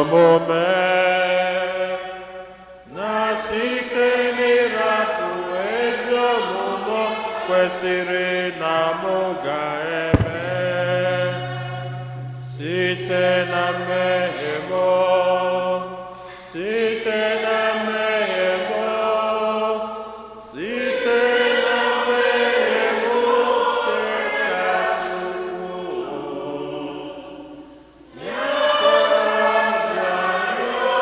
omume na site n'ịrapụ ezi omume kwesịrị na mụ ga-eme site na mmehie m, site na mmehie m, site na mmehie m kekasị ukwuu. Ya ka m ji arịọ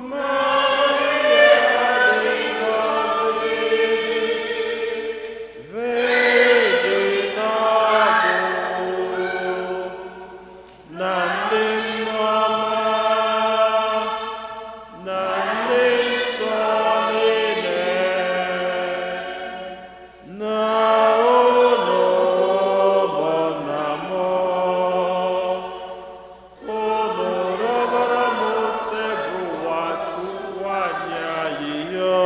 Maria dị ngọzi, Virgin ọbụ, na ndị mmụọ ọma, na ndị nsọ niile, na unu ụmụnna m, unu rịọbara m ose bụ ụwa Chukwu anyị ayịyọ.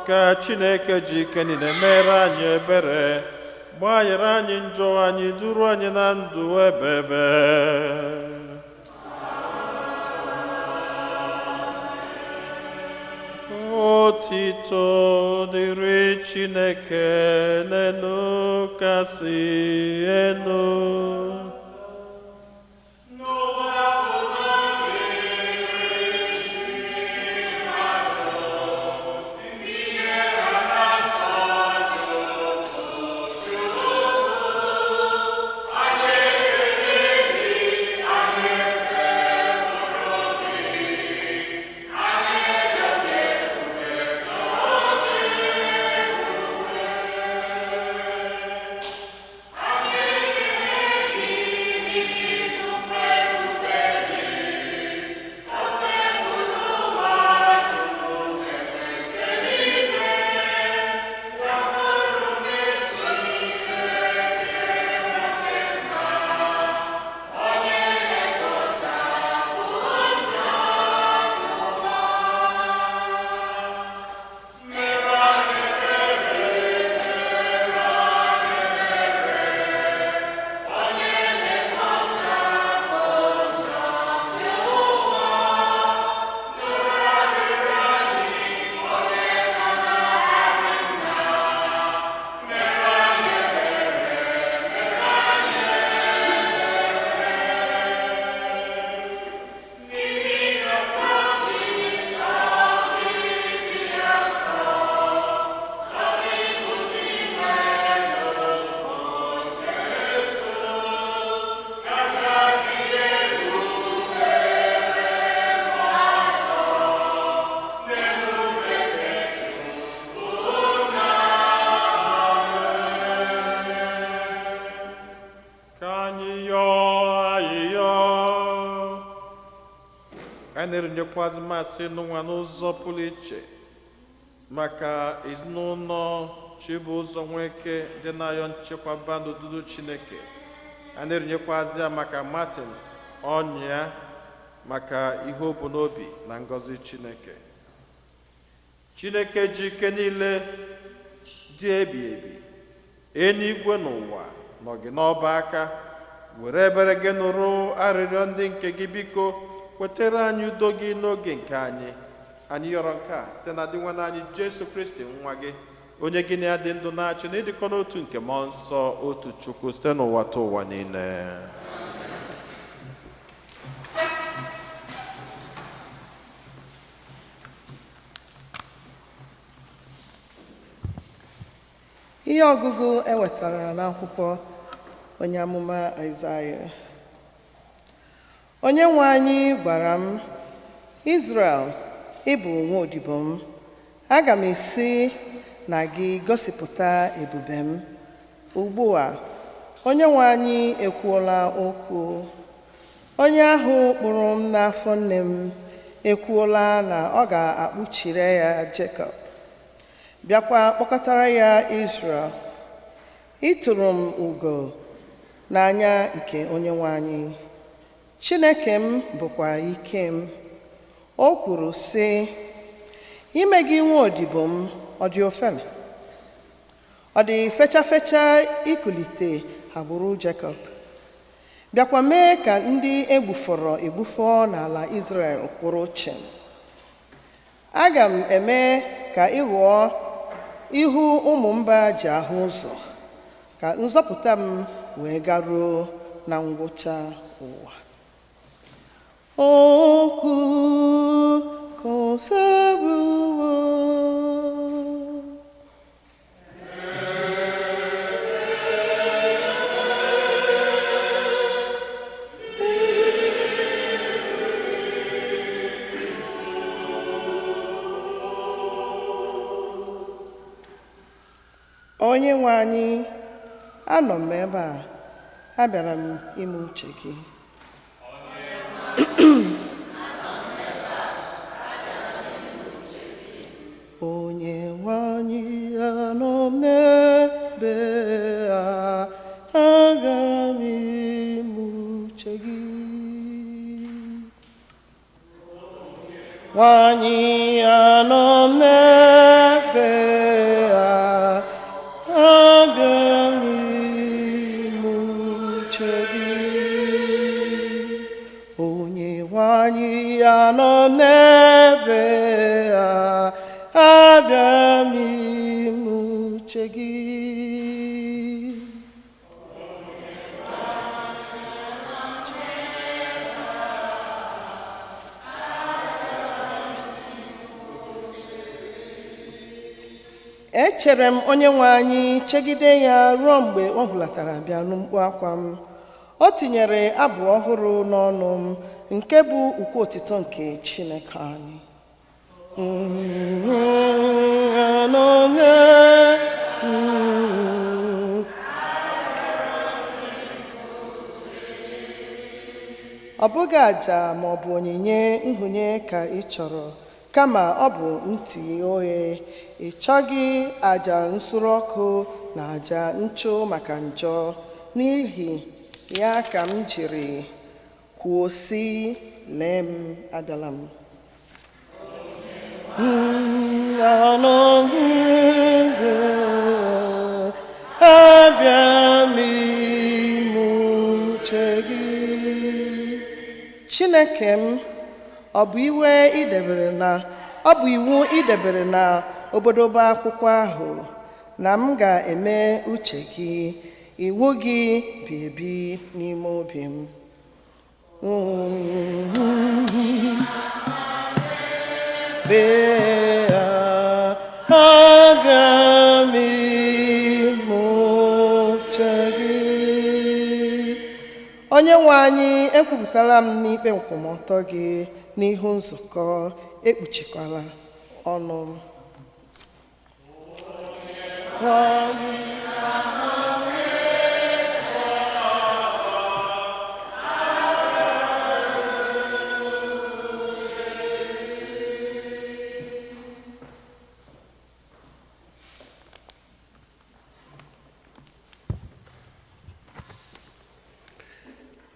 Ka Chineke ji ike niile mere anyị ebere, gbaghara anyị njọ anyị, duru anyị na ndụ ebebe. Otito dịrị Chineke n'elu kasị elu. Anyị na-enyekwazi masị n'ụwa n'ụzọ pụrụ iche maka ezinụlọ Chibụzọ Nweke dị n'ayọ nchekwaba n'odudu Chineke. Anyị na-enyekwazi ya maka Martin Ọnya maka ihe o bu n'obi na ngọzi Chineke. Chineke ji ike niile dị ebi ebi, eluigwe n'ụwa nọ gị n'ọba aka, were ebere gị nụrụ arịrịọ ndị nke gị, biko wetara anyị udo gị n'oge nke anyị yọrọ nke a site na dị nwanne anyị Jesu Kristi nwa gị, onye gị na ya dị ndụ na-achị na ịdịkọ n'otu nke mmụọ nsọ, otu Chukwu site n'ụwa ta ụwa niile. Ihe ọgụgụ ewetara n'akwụkwọ onye amụma Aịzaya. Onye nwe anyị gwara m, Izrel, ị bụ nwaodibo m, aga m esi na gị gosipụta ebube m. Ugbu a, onye nwe anyị ekwuola okwu. Onye ahụ kpụrụ m n'afọ nne m ekwuola na ọ ga-akpụchire ya Jekọb, bịakwa kpọkọtara ya Izrel. Ịtụrụ m ugo n'anya nke onye nwe anyị, Chineke m bụkwa ike m. O kwuru sị, ime gị nwaodibo m ọ dị ofele? Ọ dị fecha fecha ikulite agbụrụ Jekọb? bịakwa mee ka ndị egbufọrọ egbufọ n'ala Izrel kwụrụ chịm. Aga m eme ka ị ghọọ ihu ụmụ mba ji ahụ ụzọ, ka nzọpụta m wee garuo na ngwụcha ụwa. Okwu konsebuwo. Onyenwe anyị, anọ m ebe a, abịara m ime uche gị. Onyenwe anyị, anọ m n'ebe a, abịara m ime uche gị. Nwanyị, anọ m n'ebe a, abịara m ime uche gị. Onyenwe anyị, anọ m n'ebe a, abịara m ime uche gị. Echere m Onyenwe anyị, chegide ya ruo mgbe ọ hụlatara bịa n'mkpu akwa m. O tinyere abụ ọhụrụ n'ọnụ m, nke bụ ukwe otito nke Chineke anyị. Ọ bụghị àjà ma ọ bụ onyinye nhụnye ka ị chọrọ, kama ọ bụ ntị oghe. Ị chọghị àjà nsure ọkụ na àjà nchụ maka njọ. N'ihi ya ka m jiri kwuo sị, lee m, abịala m. Abịa m ime uche gị. Chineke m, ọ bụ iwu idebere na obodobo akwụkwọ ahụ, na m ga-eme uche gị. Iwu gị bi ebi n'ime obi m. Abịa m ime uche gị. Onyenwe anyị, ekwupụtala m n'ikpe nkwụmọtọ gị n'ihu nzukọ, ekpuchikwala ọnụ m.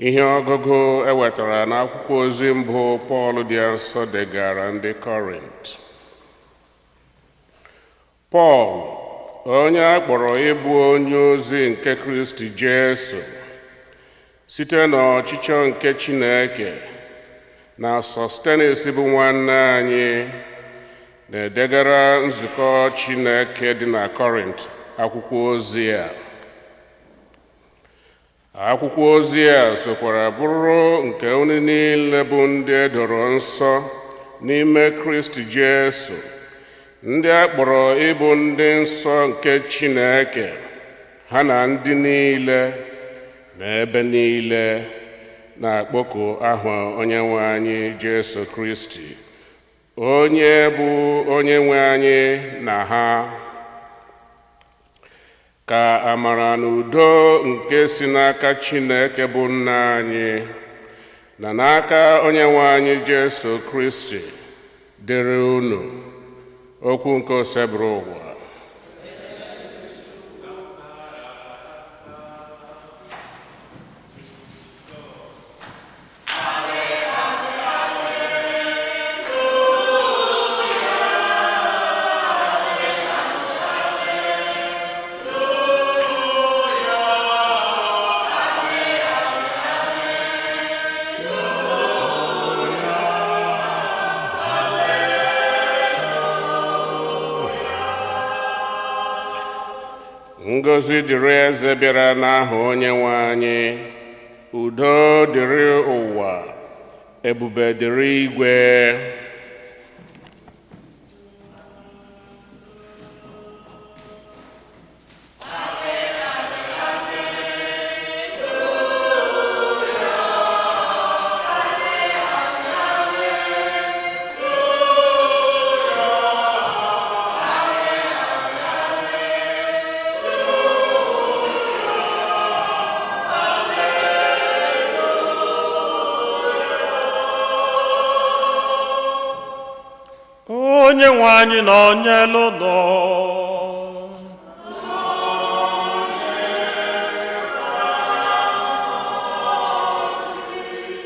Ihe ọgụgụ ewetara n'akwụkwọ ozi mbụ Pọl dị nsọ degara ndị Kọrint. Pọl, onye a kpọrọ ịbụ onye ozi nke Kristi Jesu site n'ọchịchọ nke Chineke, na Sostenes bụ nwanne anyị, na-edegara nzukọ Chineke dị na Kọrint akwụkwọ ozi a. Akwụkwọ ozi a sokwara bụrụ nke unu niile bụ ndị e doro nsọ n'ime Kristi Jesu, ndị a kpọrọ ịbụ ndị nsọ nke Chineke, ha na ndị niile n'ebe niile na-akpọku aha Onyenwe anyị Jesu Kristi, onye bụ Onyenwe anyị na ha. Ka amara na udo nke si n'aka Chineke bụ Nna anyị na n'aka Onyenwe anyị Jesu Kristi dịrị unu. Okwu nke oseburu ụwa. Ngọzi dịrị eze bịara n'aha Onyenwe anyị. Udo dịrị ụwa, ebube dịrị igwe. Onyenwe anyị nọnyelu nọ.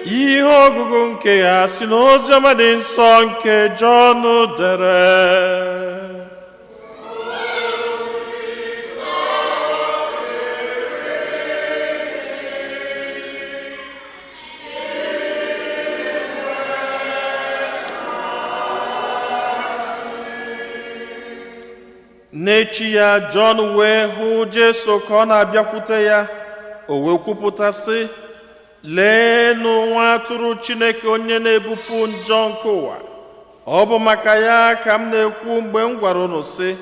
Ihe ọgụgụ nke ya si n'oziọma dị nsọ nke Jọn dere. N'echi ya, Jọn wee hụ Jesu ka ọ na-abịakwute ya, o wee kwupụta sị, leenụ nwa atụrụ Chineke onye na-ebupụ njọ nke ụwa. Ọ bụ maka ya ka m na-ekwu mgbe m gwara unu sị,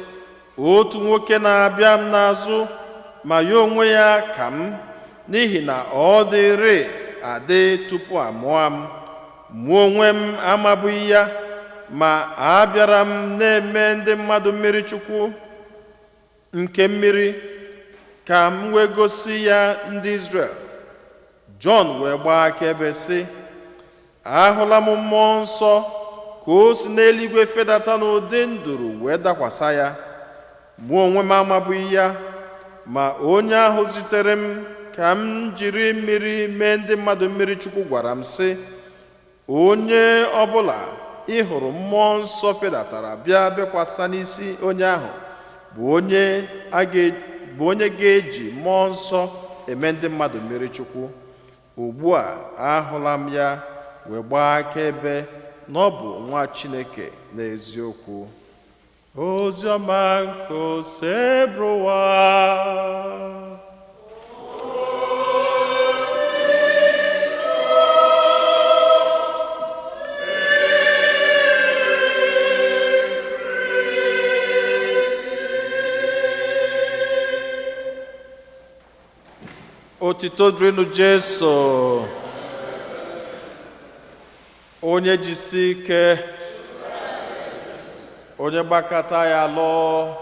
otu nwoke na-abịa m n'azụ, ma ya onwe ya ka m, n'ihi na ọ dịrị adị tupu amụọ m. Mụ onwe m amabụghị ya, ma abịara m na-eme ndị mmadụ mmiri Chukwu nke mmiri, ka m wee gosi ya ndị Izrel. Jọn wee gbaa akaebe sị, ahụla m Mmụọ Nsọ ka o si n'eluigwe fedata n'ụdị nduru wee dakwasa ya. Mụ onwe m amabụghị ya, ma onye ahụ zitere m ka m jiri mmiri mee ndị mmadụ mmiri Chukwu gwara m sị, onye ọbụla ị hụrụ Mmụọ Nsọ fedatara bịa bekwasa n'isi onye ahụ bụ onye ga-eji Mmụọ Nsọ eme ndị mmadụ mmiri Chukwu. Ugbu a ahụla m ya wee gbaa akaebe na ọ bụ nwa Chineke n'eziokwu. Oziọma nke osebrowa. Otito dịrịnụ Jesu, onye jisi ike, onye gbakọta ya lụọ.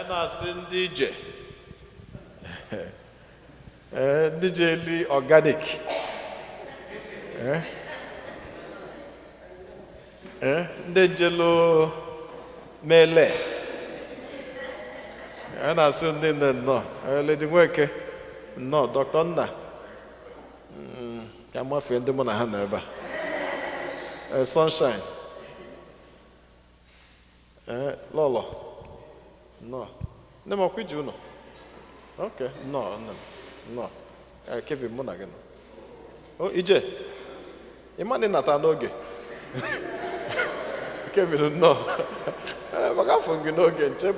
Na-asị ndị ije ndị je eli organic ndị njelu mele. A na-asị ndị nne nnọọ, Lady Nweke nnọọ, Dr. Nna ka mafee ndị mụ na ha nọ ebe a, Sunshine Lọlọ nnọọ, nne m ọkwa iji ụlọ, ok nnọọ, nne m nnọọ, Kevin mụ na gị nọ, ije ịma na ịnata n'oge Kevin nnọọ maka afọ gị n'oge nche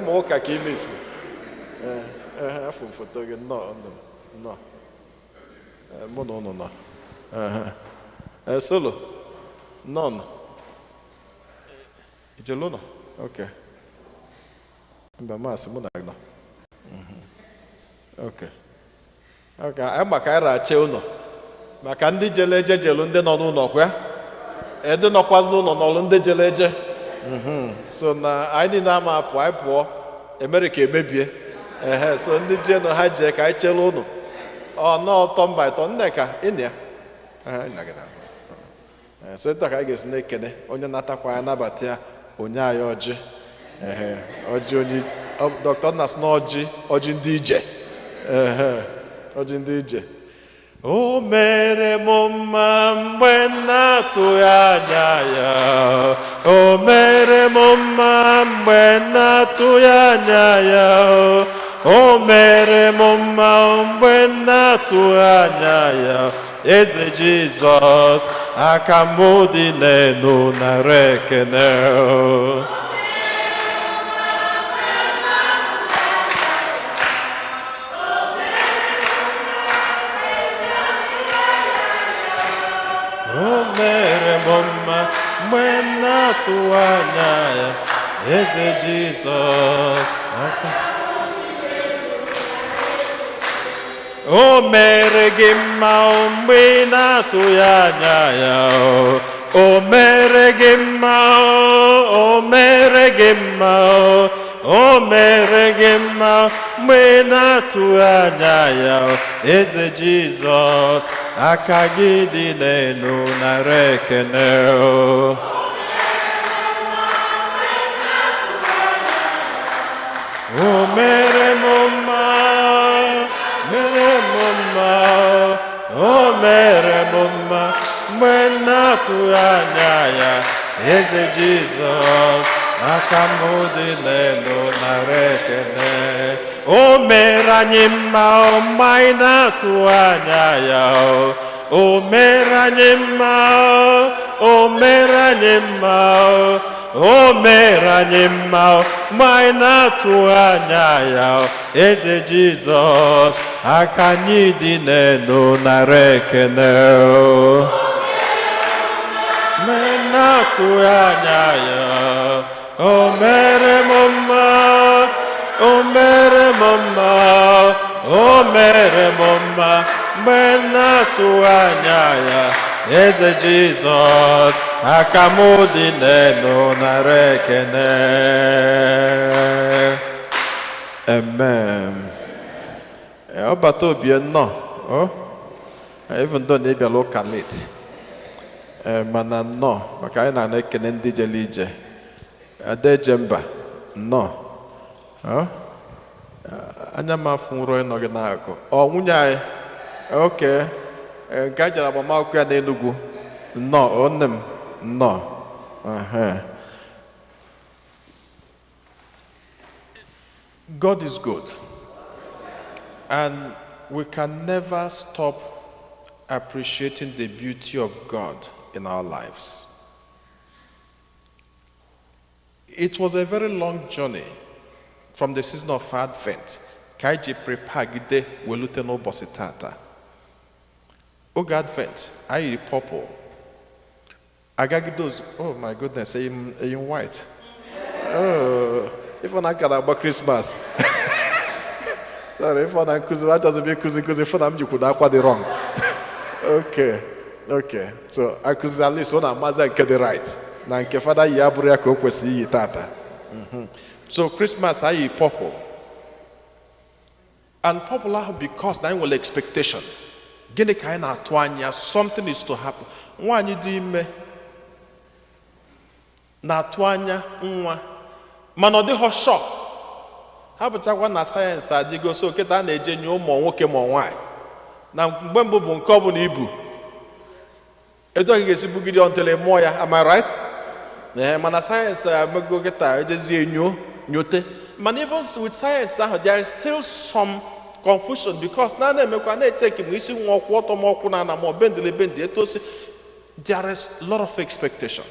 ma ụka ka ime isi afọ m foto gị nnọọ, nnọọ mụ na ụnụ nọ solo nnọọ nọ ijelu nọ, ok mba maasị mụ na gị nọ, ok anyị maka anyị rache ụlọ maka ndị jele eje jelu ndị nọ n'ụlọ kwa ndị nọkwazị n'ụlọ n'ọlụ ndị jele eje. So na anyị niile ama apụ, anyị pụọ emere ka emebie. So ndị jenụ ha jee ka anyị chere ụnụ n'ọtọ mba ịtọ Nneka ịnị ya so ịta ka anyị ga-esi na-ekene onye natakwa ya nabata ya onye anyị ọjị ọjị onye Dr. Nna sị na ọjị ndị ije ọjị ndị ije. O mere m mma mgbe na-atụghị anya ya, o mere m mma mgbe na-atụghị anya ya, o mere m mma mgbe na-atụghị anya ya. Eze Jizọs, aka m dị n'elu nara ekele. mere m mma mgbe m na-atụ anya ya eze Jizọs aka o mere gị mma mgbe ị na-atụghị anya ya o mere gị mma o mere gị mma o mere gị mma mgbe ị na-atụghị anya ya eze Jizọs aka gị dị n'elu nara ekele o mere m mma mere m mma o mere m mma mgbe m na-atụghị anya ya eze Jizọs aka m dị n'elu nara ekele o mere anyị mma mgbe anyị na-atụghị anya ya o mere anyị mma o mere anyị mma o mere anyị mma mgbe anyị na-atụghị anya ya eze Jizọs aka anyị dị n'elu nara ekele mgbe na-atụghị anya ya o mere m mma o mere m mma o mere m mma mgbe na-atụghị anya ya eze Jizọs aka m dị n'elu nara ekele amen ọbata obi nnọọ even though na ịbịala ụka late mana nnọọ maka anyị na ekele ndị jere ije adeje mba nnọọ anya m afọ nwụrụ ịnọ gị n'akụ ọ nwunye anyị oke nke a jere agbamakwụkwọ ya n'Enugu nnọọ nne m nnọọ God is good and we can never stop appreciating the beauty of God in our lives. It was a very long journey from the season of Advent. Kaiji prepare gide welute no Fortunata. Oge Advent, I purple. Agagidos, oh my goodness, in white. Oh, if I can about Christmas. Sorry, if I can just be because if I'm you could have the wrong. Okay. So I could at least on a mother get the right. Na nke fada ya bụrụ ya ka o kwesịrị iyi tata. So Christmas I purple. And popular because na enwere expectation. Gịnị ka anyị na-atụ anya something is to happen. Nwaanyị dị ime na-atụ anya nwa mana ọ dịghọ shock. Ha bụchakwa na sayensị adịgo so kịta na-eje nye ụmụ nwoke ma nwaanyị. Na mgbe mbụ bụ nke ọ bụla ibu. Etu a ga-esi bugide until mụọ ya, am I right? Mana sayensị amego kịta ejezie nyote. But even with science, there is still some confusion because there is a lot of expectation.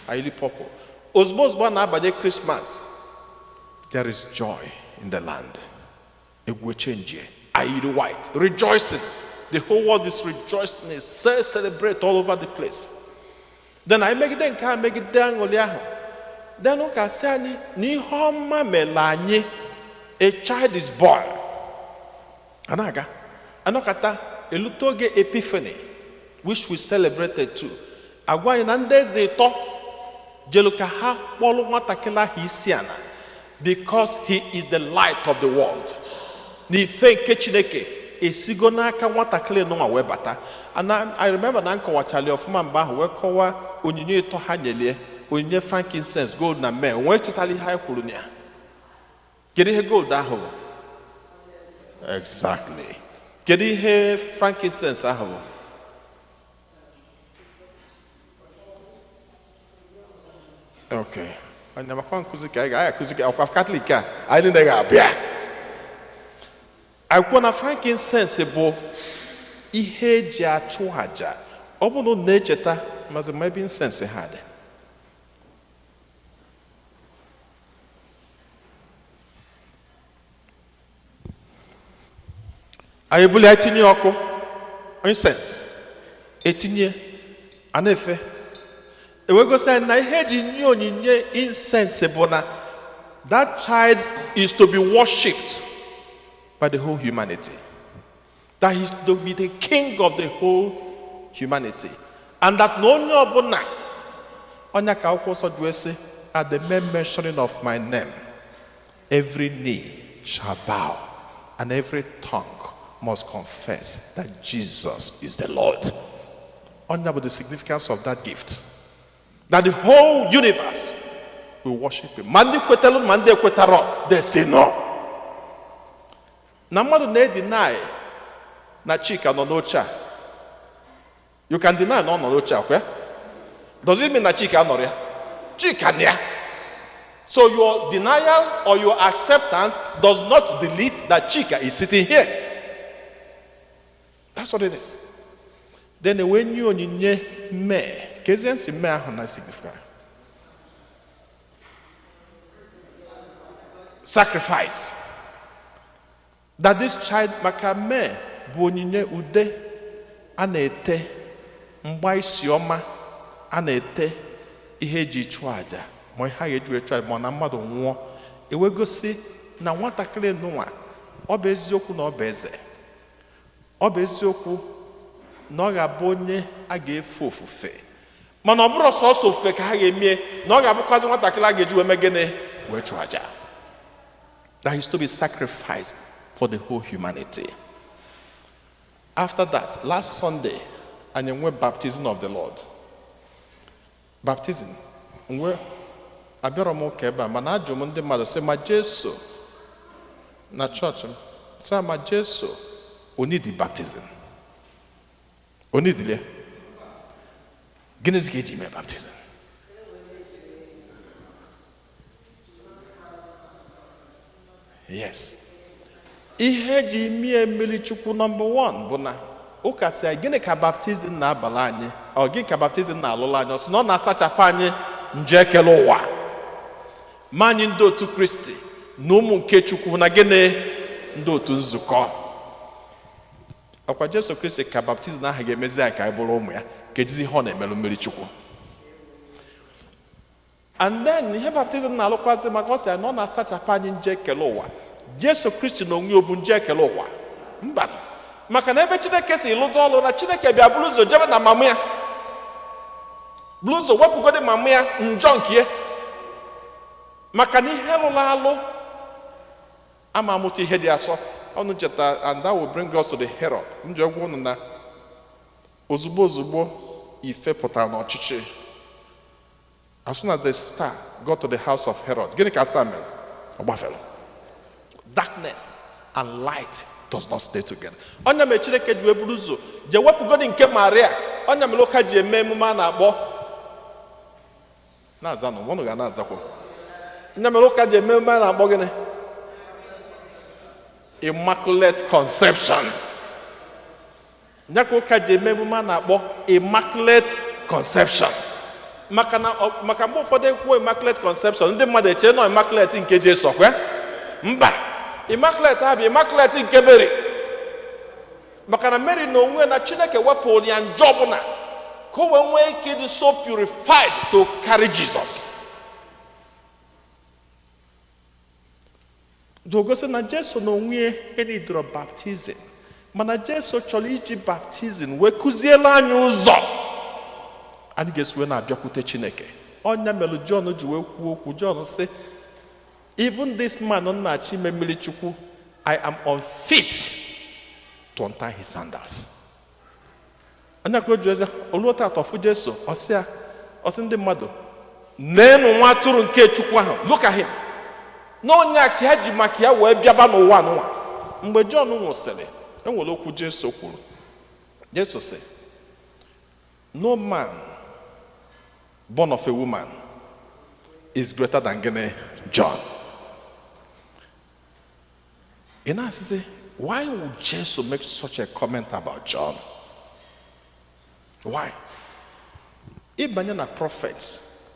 I really purple. Osmos Banabade Christmas, there is joy in the land. It will change. I eat white, rejoicing. The whole world is rejoicing, celebrate all over the place. Then I make it then can make it down. Then okay, say ni homa melanye, a child is born. Anaga, anokata elutoge epiphany, which we celebrated too. Agwa inande zeto jelukaha polu matakela hisiana, because he is the light of the world. Ni fenke chineke esigona ka watakele no webata. And I remember na nko wachali of mamba we kowa onyinye to hanyele. Onye frankincense gold na men when totally high kulunia. Get he gold aho. Exactly. Get he frankincense aho. Okay. I never found kuzika. I kuzika of Catholic. I didn't get bia. I want a frankincense bo ihe ja chuhaja. Obono necheta mas maybe incense had. Ayebuli etinye ọkụ incense etinye Anefe. Ewegosa na ihe ji nye onyinye incense bụ na that child is to be worshipped by the whole humanity. That is to be the king of the whole humanity. And that no onye ọbụla onye ka akwụkwọ nsọ jụọ sị, at the mere mentioning of my name, every knee shall bow and every tongue must confess that Jesus is the Lord. Only about the significance of that gift. That the whole universe will worship him. Mandi kwetelu, mandi kwetaro, they still know. Na mmadụ na-deny na Chika nọ n'oche a. You can deny na ọ nọ n'oche a, okay? Does it mean na Chika nọ ya? Chika nọ ya. So your denial or your acceptance does not delete that Chika is sitting here. That's what it is. Then when you onyinye me, kezen si me ahụ na signify sacrifice. That this child maka me bụ onyinye ude a na-ete, mgba isi ọma a na-ete, ihe eji chụọ aja ma ihe a ga-eji chụọ aja ma na mmadụ nwụọ, ewegosi na nwatakịrị nụnwa ọ bụ eziokwu na ọ bụ eze, ọ bụ eziokwu na ọ ga-abụ onye a ga-efe ofufe, mana ọ bụrụ sọsọ ofufe ka ha ga-emie, na ọ ga-abụkwazi nwatakịrị a ga-eji wee mee gịnị wee chụọ aja. That is to be sacrificed for the whole humanity. After that, last Sunday, anyị nwe baptism of the Lord. Baptism. Nwe abịara m ụka ebe a, mana ajụ m ndị mmadụ sị, ma Jesu na chọọchị m sị, ma Jesu o need baptism? O need ya? Gịnịzi ka eji mee baptism? Yes. Ihe ji mie mmiri Chukwu number 1 bụ na ụka sị anyị, gịnị ka baptizim na-abala anyị? Ọ gịnị ka baptizim na-alụla anyị? Ọ sị na ọ na-asachapụ anyị nje ekele ụwa. Ma anyị ndị otu Kristi na ụmụ nke Chukwu na gịnị ndị otu nzukọ. Ọkwa Jesu Kristi ka baptizim ahụ ga-emezi anyị ka anyị bụrụ ụmụ ya, ka ejizi ihe ọ na-emelụ mmiri Chukwu. And then ihe baptizim na-alụkwazị maka ọ sị na ọ na-asachapụ anyị nje ekele ụwa. Jesu Kristi na onwe obu nje ekele ụwa? Mba. Maka na ebe Chineke si lụta ọlụ, na Chineke bịa bụrụ ụzọ jebe na mamụ ya, bụrụ ụzọ wepụgodi mamụ ya njọ nke ya. Maka na ihe lụrụ alụ ama amụta ihe dị asọ. Ọnụ cheta, and that will bring us to the Herod. Ndị ọgwụ ụnụ na ozugbo ife pụtara n'ọchịchị. As soon as the star got to the house of Herod, gịnị ka star mere? Ọ gbafere. Darkness and light does not stay together. Onye mere Chineke ji weburu ụzọ je wepụgodi nke Maria. Onye mere ụka ji eme emume a na-akpọ na-azanụ, ọnụ ga na-azakwa. Onye mere ụka ji eme emume a na-akpọ gịnị? Immaculate Conception. Onye ka ụka ji eme emume a na-akpọ Immaculate Conception. Maka mgbe ụfọdụ ekwuo Immaculate Conception, ndị mmadụ eche nọ Immaculate nke Jesu kwe? Mba. Immaculate ha bụ Immaculate nke Mary. Maka na Mary na onwe na Chineke wepụrụ ya njọ ọbụla ka o wee nwee ike dị so purified to carry Jesus. Dogosi na Jesu na onwe enidoro baptizim, mana Jesu chọrọ iji baptizim wee kụziela anyị ụzọ anyị ga-esi wee na-abịakwute Chineke. Ọnya mere John ji wee kwuo okwu. John sị, even this man na-achị ime mmiri Chukwu, I am unfit to untie his sandals. Anya ka o ji eze olu taa atọfụ Jesu, ọsị ndị mmadụ, neenụ nwa atụrụ nke Chukwu ahụ, look at him. N'onye a ka ha ji maka ya wee bịaba n'ụwa n'ụwa. Mgbe John nwụsịrị, enwere okwu Jesu kwuru. Jesu sị, no man born of a woman is greater than John. And I say, why would Jesus make such a comment about John? Why? Even the prophets,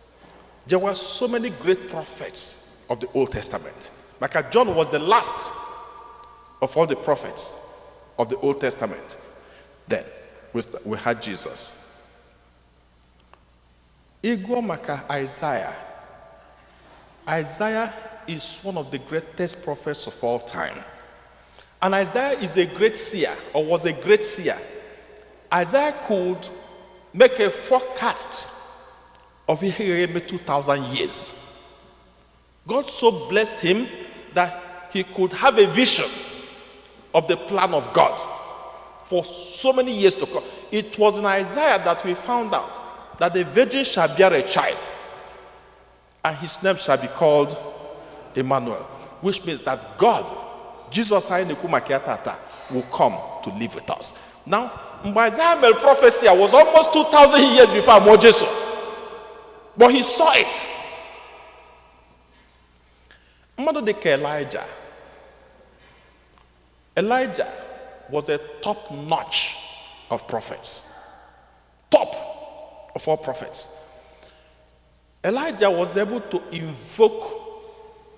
there were so many great prophets of the Old Testament. Like John was the last of all the prophets of the Old Testament. Then we had Jesus. Igbo maka Isaiah. Isaiah is one of the greatest prophets of all time. And Isaiah is a great seer, or was a great seer. Isaiah could make a forecast of 2,000 years. God so blessed him that he could have a vision of the plan of God for so many years to come. It was in Isaiah that we found out that the virgin shall bear a child, and his name shall be called Emmanuel, which means that God, Jesus, will come to live with us. Now, Isaiah made prophecy was almost 2,000 years before Moses, but he saw it. Elijah was a top notch of prophets. Top of all prophets. Elijah was able to invoke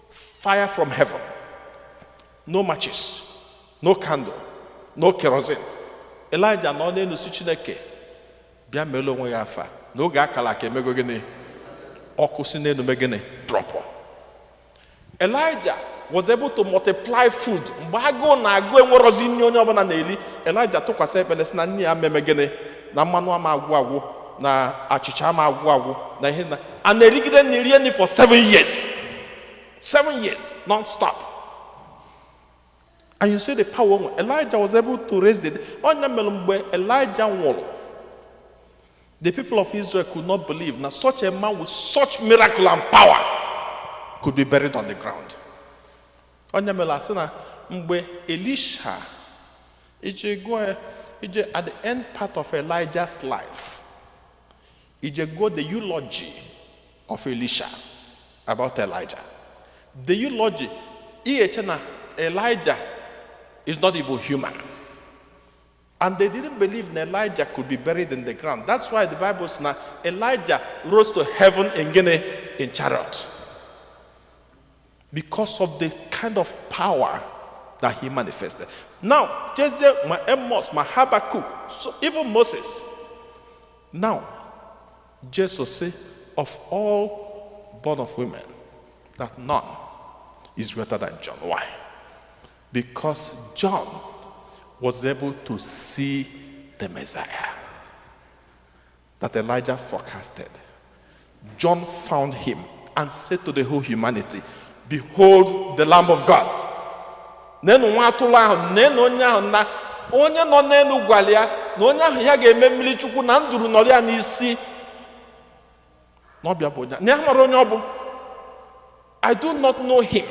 fire from heaven. No matches, no candle, no kerosene. Elijah no n'elu si Chineke bịa melo onwe ya afa n'oge akala ka emego gịnị ọkụ si n'elu megịnị drop. Elijah was able to multiply food. Mgbe agụụ na-agụ enwerozi nri onye ọbụla na-eli, Elijah tụkwasị ekpere sị na nne ya mmemme gịnị na mmanụ ama agwụ agwụ na achịcha ama agwụ agwụ na ihe na a na-erigide nri rie nri for 7 years. 7 years non-stop. And you see the power. Elijah was able to raise the dead. Mgbe Elijah nwụrụ, the people of Israel could not believe that such a man with such miracle and power could be buried on the ground. Mgbe Elisha, at the end part of Elijah's life, go the eulogy of Elisha about Elijah. The eulogy, Elijah is not even human. And they didn't believe that Elijah could be buried in the ground. That's why the Bible says now Elijah rose to heaven in chariot. Because of the kind of power that he manifested. Now, Jezel, my Amos, my Habakkuk, so even Moses. Now, Jesus said, of all born of women, that none is greater than John. Why? Because John was able to see the Messiah that Elijah forecasted. John found him and said to the whole humanity, behold the Lamb of God. Nenu nwatụrụ ahụ, nenu onye ahụ na onye nọ n'elu gwara ya na onye ahụ ya ga-eme mmiri chukwu na nduru nọrọ ya n'isi. N'ọbịa bụ onye na ya mara onye ọ bụ. I do not know him,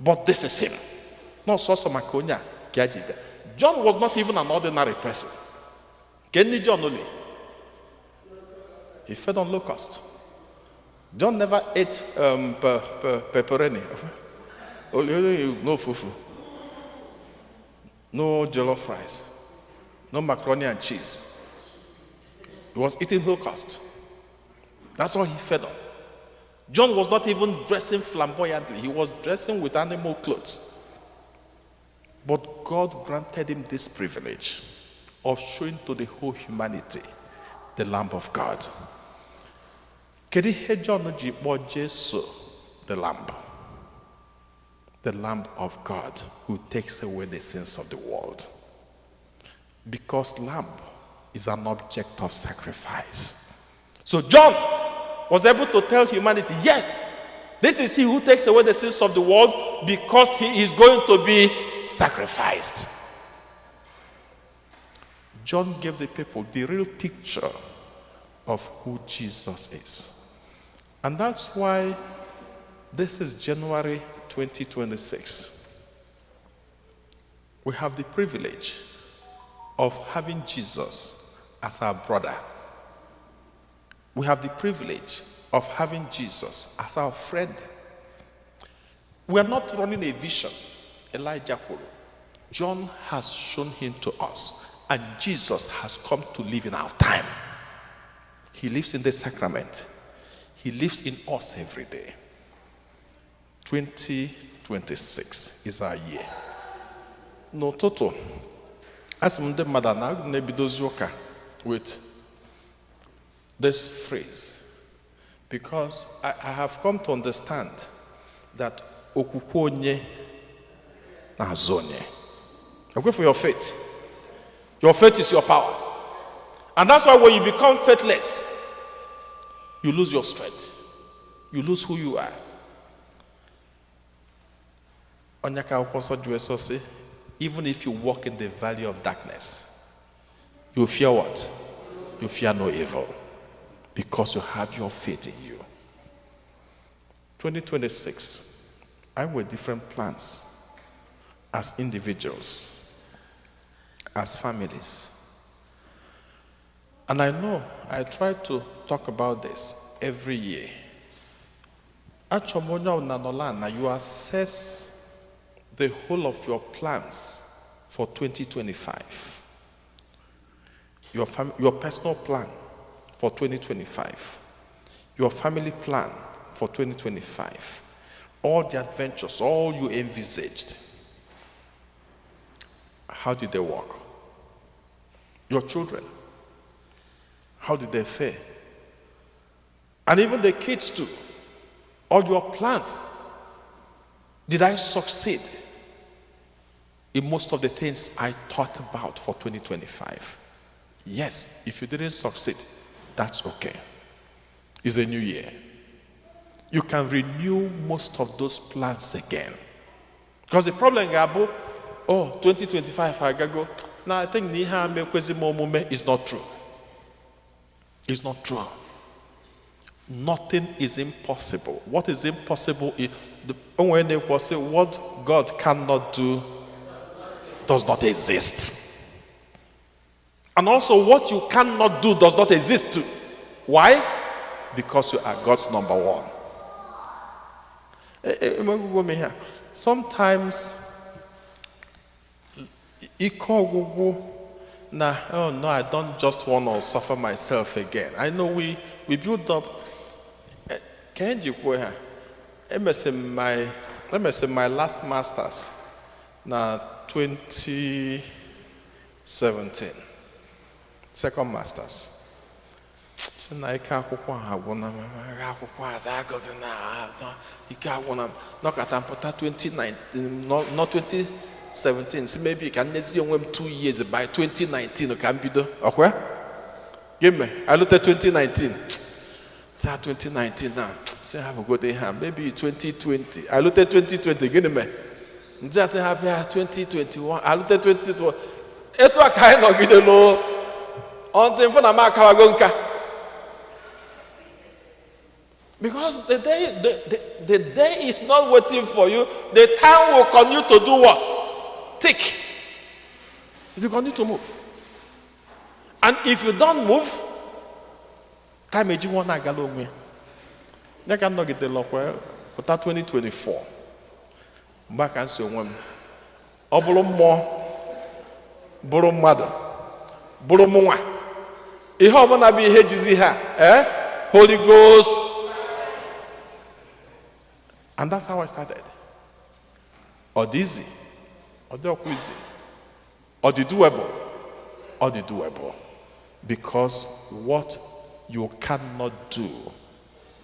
but this is him. Not so maka onye a ka ya ji bịa. John was not even an ordinary person. Kenny John only. He fed on locust. John never ate pepperoni. No fufu. No jollof rice. No macaroni and cheese. He was eating locust. That's all he fed on. John was not even dressing flamboyantly. He was dressing with animal clothes. But God granted him this privilege of showing to the whole humanity the Lamb of God. Kedu ihe John ji kpọọ Jesu the Lamb? The Lamb of God who takes away the sins of the world. Because lamb is an object of sacrifice. So John was able to tell humanity, yes, this is he who takes away the sins of the world because he is going to be sacrificed. John gave the people the real picture of who Jesus is. And that's why this is January 2026. We have the privilege of having Jesus as our brother. We have the privilege of having Jesus as our friend. We are not running a vision. Elijah Kuru. John has shown him to us, and Jesus has come to live in our time. He lives in the sacrament. He lives in us every day. 2026 is our year. No total. As the mother now with this phrase because I have come to understand that okukonye na zonye. I go for your faith. Your faith is your power. And that's why when you become faithless, you lose your strength. You lose who you are. Even if you walk in the valley of darkness, you fear what? You fear no evil. Because you have your faith in you. 2026, I have different plans as individuals, as families. And I know I try to talk about this every year. You assess the whole of your plans for 2025. Your personal plan for 2025. Your family plan for 2025. All the adventures, all you envisaged. How did they work? Your children, how did they fare? And even the kids too. All your plans. Did I succeed in most of the things I thought about for 2025? Yes, if you didn't succeed, that's okay. It's a new year. You can renew most of those plans again. Because the problem, Gabo, 2025, I go. Now I think Niha Mekwezi is not true. It's not true. Nothing is impossible. What is impossible is when they will say what God cannot do does not exist. And also what you cannot do does not exist too. Why? Because you are God's number one. Sometimes no, I don't just want to suffer myself again. I know we build up. Can you go here? My last masters na 2017. Second masters. So na ika akwụkwọ ha gwụna akwụkwọ aza agọzi na ike agwụna nọkata mpụta 2019 not 2017. So maybe can nezi onwe 2 years by 2019 ka mbido. Okay? Give me. I looked at 2019. It's 2019 now. Say have a good day. Maybe 2020. I looked at 2020. Give me. Just say happy 2021. I looked at 2021. It was kind of good low. On the phone, I'm because the day is not waiting for you. The time will continue to do what? Tick. It will continue to move. And if you don't move, time is one agalo me. You cannot get the law well. But 2024. Back and so one. Obolo mo, boro mother, boro moa. If you want to be here, Holy Ghost. And that's how I started. Or the easy, or the easy, or the doable, or the doable. Because what you cannot do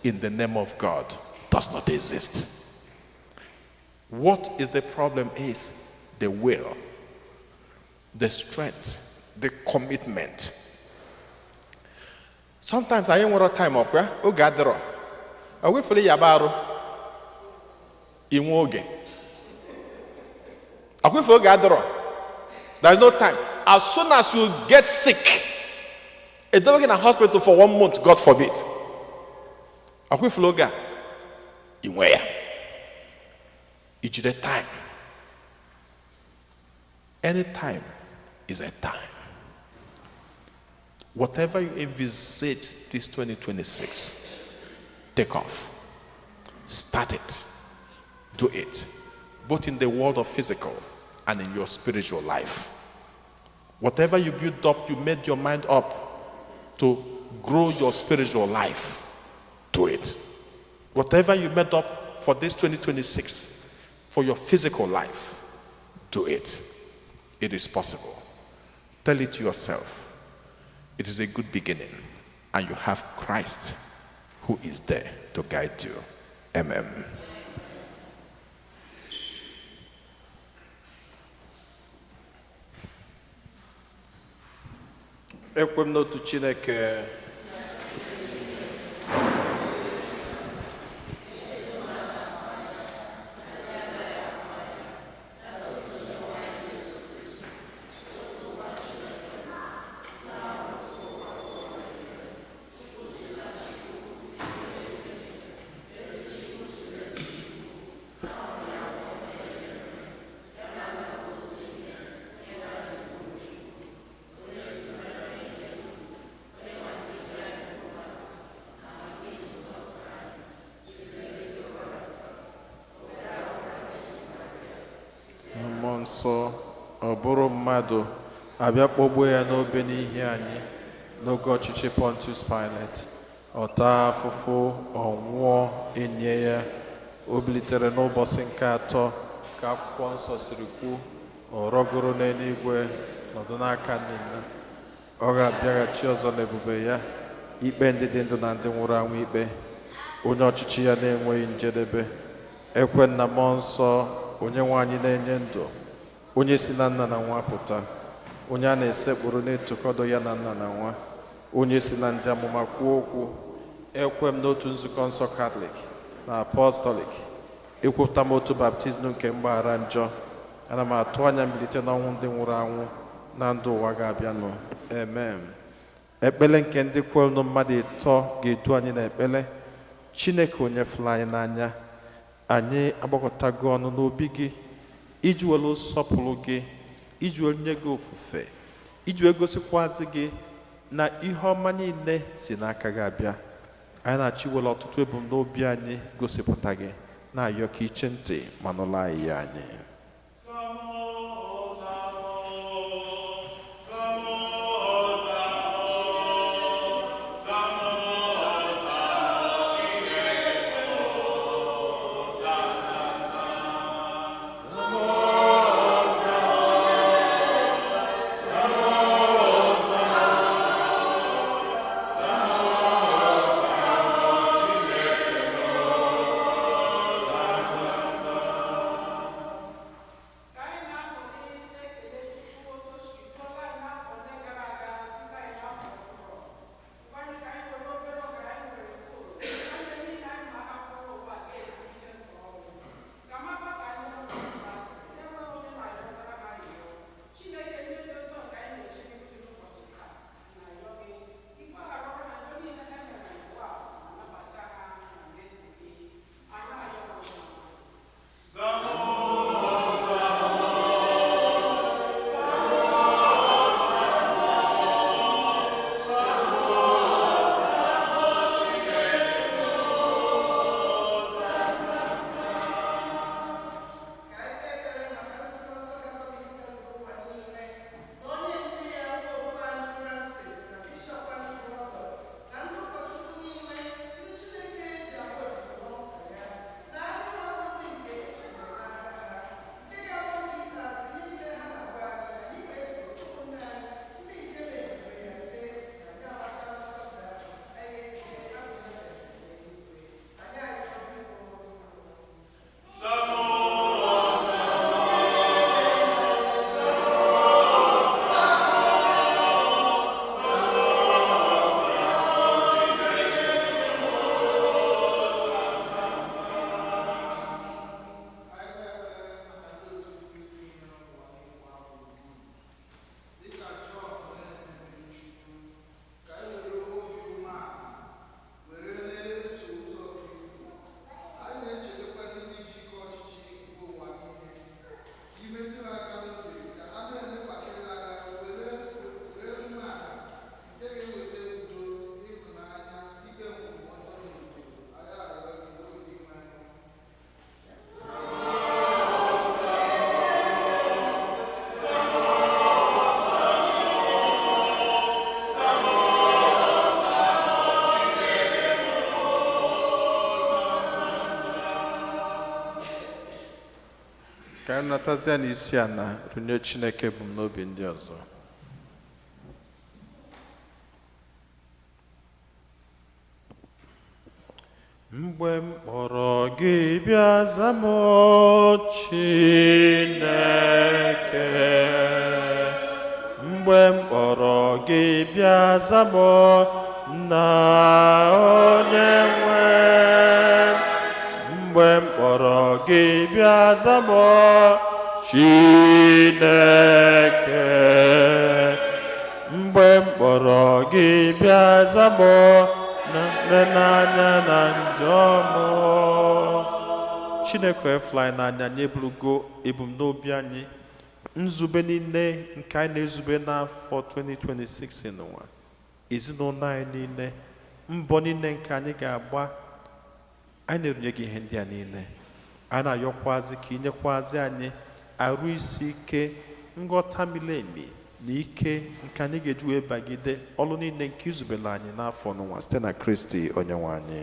in the name of God does not exist. What is the problem is the will, the strength, the commitment. Sometimes I ain't want time up, yeah? Oh, gather. I wait for the yabaru. In woge. I wait for gather. There is no time. As soon as you get sick, a dog in a hospital for 1 month, God forbid. I wait for loga. In where? It's the time. Any time is a time. Whatever you envisage this 2026, take off. Start it. Do it. Both in the world of physical and in your spiritual life. Whatever you built up, you made your mind up to grow your spiritual life. Do it. Whatever you made up for this 2026, for your physical life, do it. It is possible. Tell it to yourself. It is a good beginning. and you have Christ who is there to guide you. Amen. Ekwem n'otu Chineke. Mmụọ nsọ ọ bụrụ mmadụ abịa kpọgbuo ya n'obe n'ihi anyị n'oge ọchịchị Pontius Pilate, ọ taa afụfụ, ọ nwụọ, enye ya, o bilitere n'ụbọchị nke atọ ka akwụkwọ nsọ siri kwuo, ọ rọgoro n'eluigwe nọdụ n'aka Nna. Ọ ga-abịaghachi ọzọ n'ebube ya ikpe ndị dị ndụ na ndị nwụrụ anwụ ikpe, onye ọchịchị ya na-enweghị njedebe. Ekwe na mmụọ nsọ onye nwe anyị na-enye ndụ, onye si na Nna na Nwa pụta, onye a na-esekpụrụ n'ịtụkọdo ya na Nna na Nwa, onye si na ndị amụma kwuo okwu. Ekwe m n'otu nzukọ nsọ Katọlik na Apọstọlik, ekwupụta m otu baptizim nke mgbaghara njọ. Ana m atụ anya mbilite n'ọnwụ ndị nwụrụ anwụ na ndụ ụwa ga-abịanụ. Amen. Ekpere nke ndị kwelụ mmadụ ịtọ ga-edu anyị n'ekpere. Chineke onye fụrụ anyị n'anya, anyị agbakọtago ọnụ n'obi gị iji were nsọpụrụ gị, iji were nye gị ofufe, iji wee gosikwazi gị na ihe ọma niile si n'aka gị abịa. Anyị na-achọ iwere ọtụtụ ebumnobi anyị gosipụta gị, na-ayọ ka iche ntị ma nụrụ anyị ya anyị. Ka anyị natazia n'isi ana rụnye Chineke ebumnobi ndị ọzọ. mgbe m kpọrọ gị bịa za m Chineke, mgbe m kpọrọ gị bịa za m na onye nwe, mgbe m kpọrọ gị bịa za m Chineke, mgbe m kpọrọ gị bịa za m n'anya na njọ m. Chineke efula anyị n'anya, anyị eburugo ebumnobi anyị, nzube niile nke anyị na-ezube n'afọ 2026 n'ụwa, ezinụlọ anyị niile, mbọ niile nke anyị ga-agba, anyị na-erunye gị ihe ndị a niile. Anyị na-ayọkwazi ka inyekwazi anyị arụ isi ike, nghọta miri emi na ike nke anyị ga-eji wee bagide ọlụ niile nke izubela anyị n'afọ n'ụwa site na Kristi Onyenwe anyị.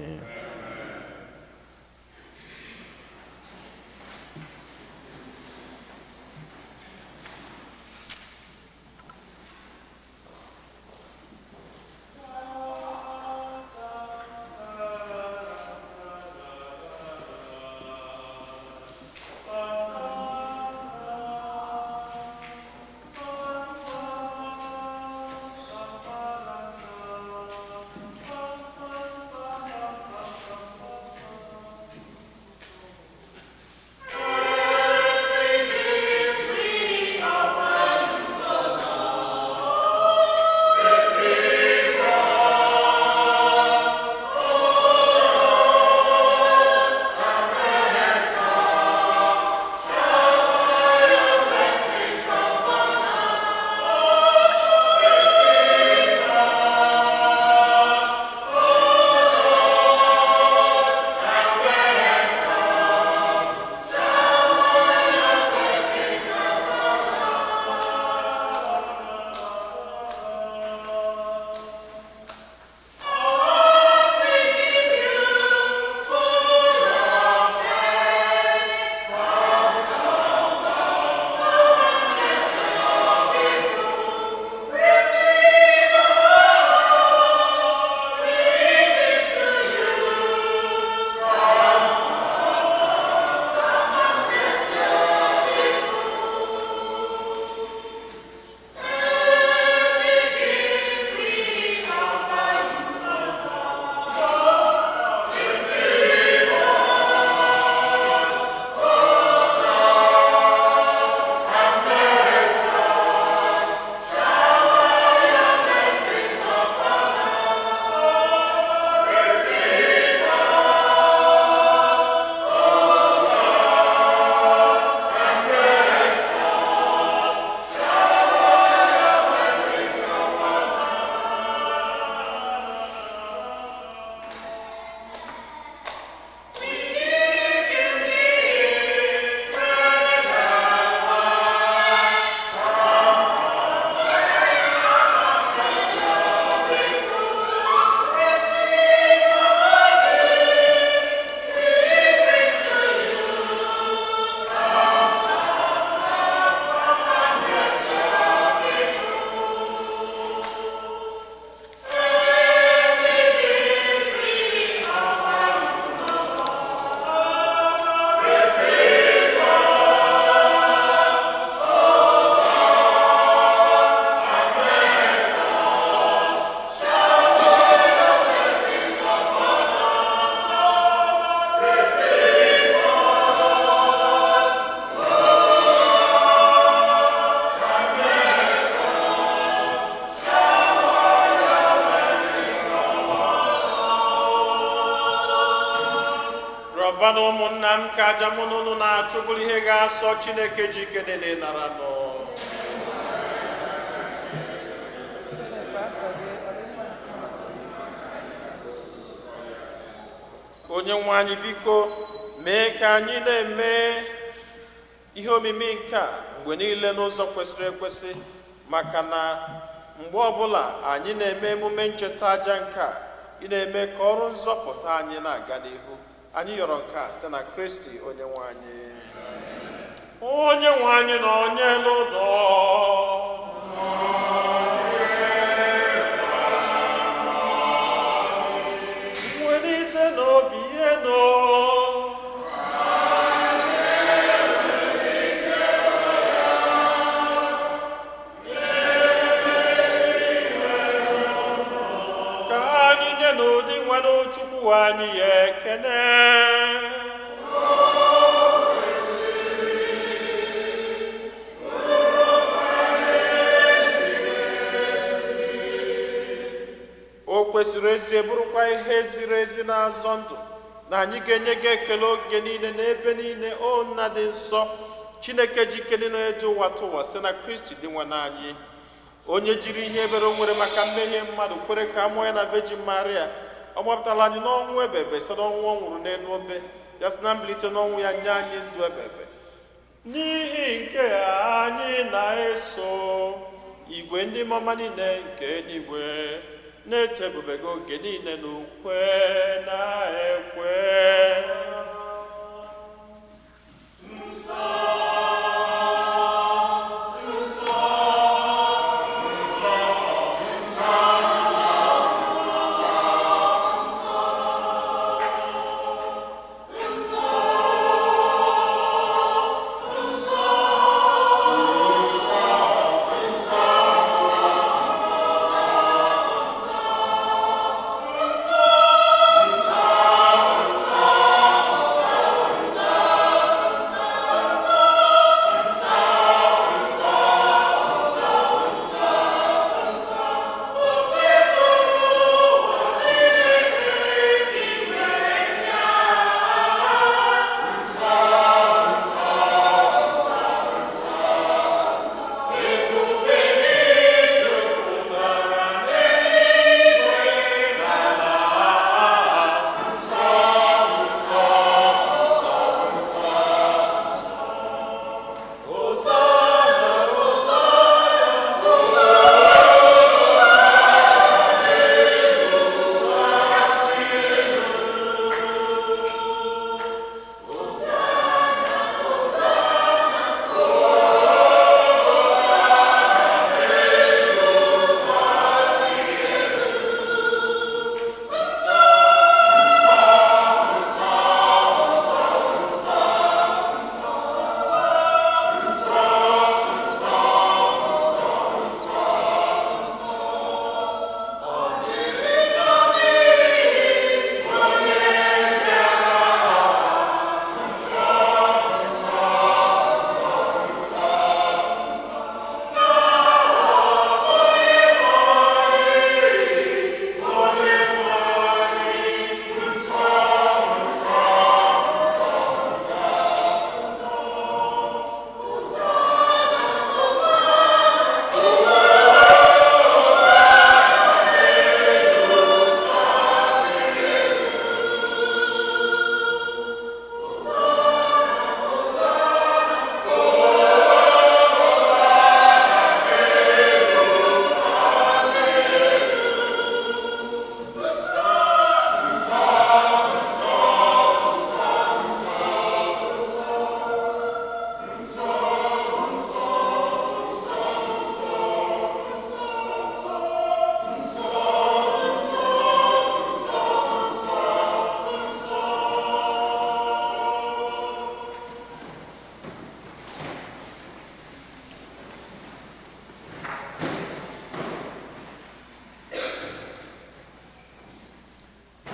Ọbana ụmụnna m ka aja mụ na unu na-achụ bụrụ ihe ga-asọ Chineke ji ike niile nara nụ. Onye nwe anyị biko mee ka anyị na-eme ihe omimi nke a mgbe niile n'ụzọ kwesịrị ekwesị, maka na mgbe ọbụla anyị na-eme emume ncheta aja nke a, ị na-eme ka ọrụ nzọpụta anyị na-aga n'ihu. Anyị yọrọ nke a site na Kristi onye nwe anyị. Onye nwe anyị na onye n'ụdọ welite n'obi ya nyenekwanụ Chukwu anyị ya ekene. O kwesịrị ezi bụrụkwa ihe ziri ezi na-azọ ndụ na anyị ga-enye gị ekele oge niile n'ebe niile, o nna dị nsọ, Chineke jikere na-edu ụwa tụwa site na Kristi dị nwa anyị, onye jiri ihe ebere o nwere maka mmehie mmadụ kwere ka amụọ ya na Virgin Maria. Ọ gbapụtala anyị n'ọnwụ ebebe site n'ọnwụ ọ nwụrụ n'elu obe, ya si na mbilite n'ọnwụ ya nye anyị ndụ ebebe. N'ihi nke a anyị na-eso igwe ndị mama niile nke eluigwe na-eto ebube gị oge niile n'ukwe na-ekwe.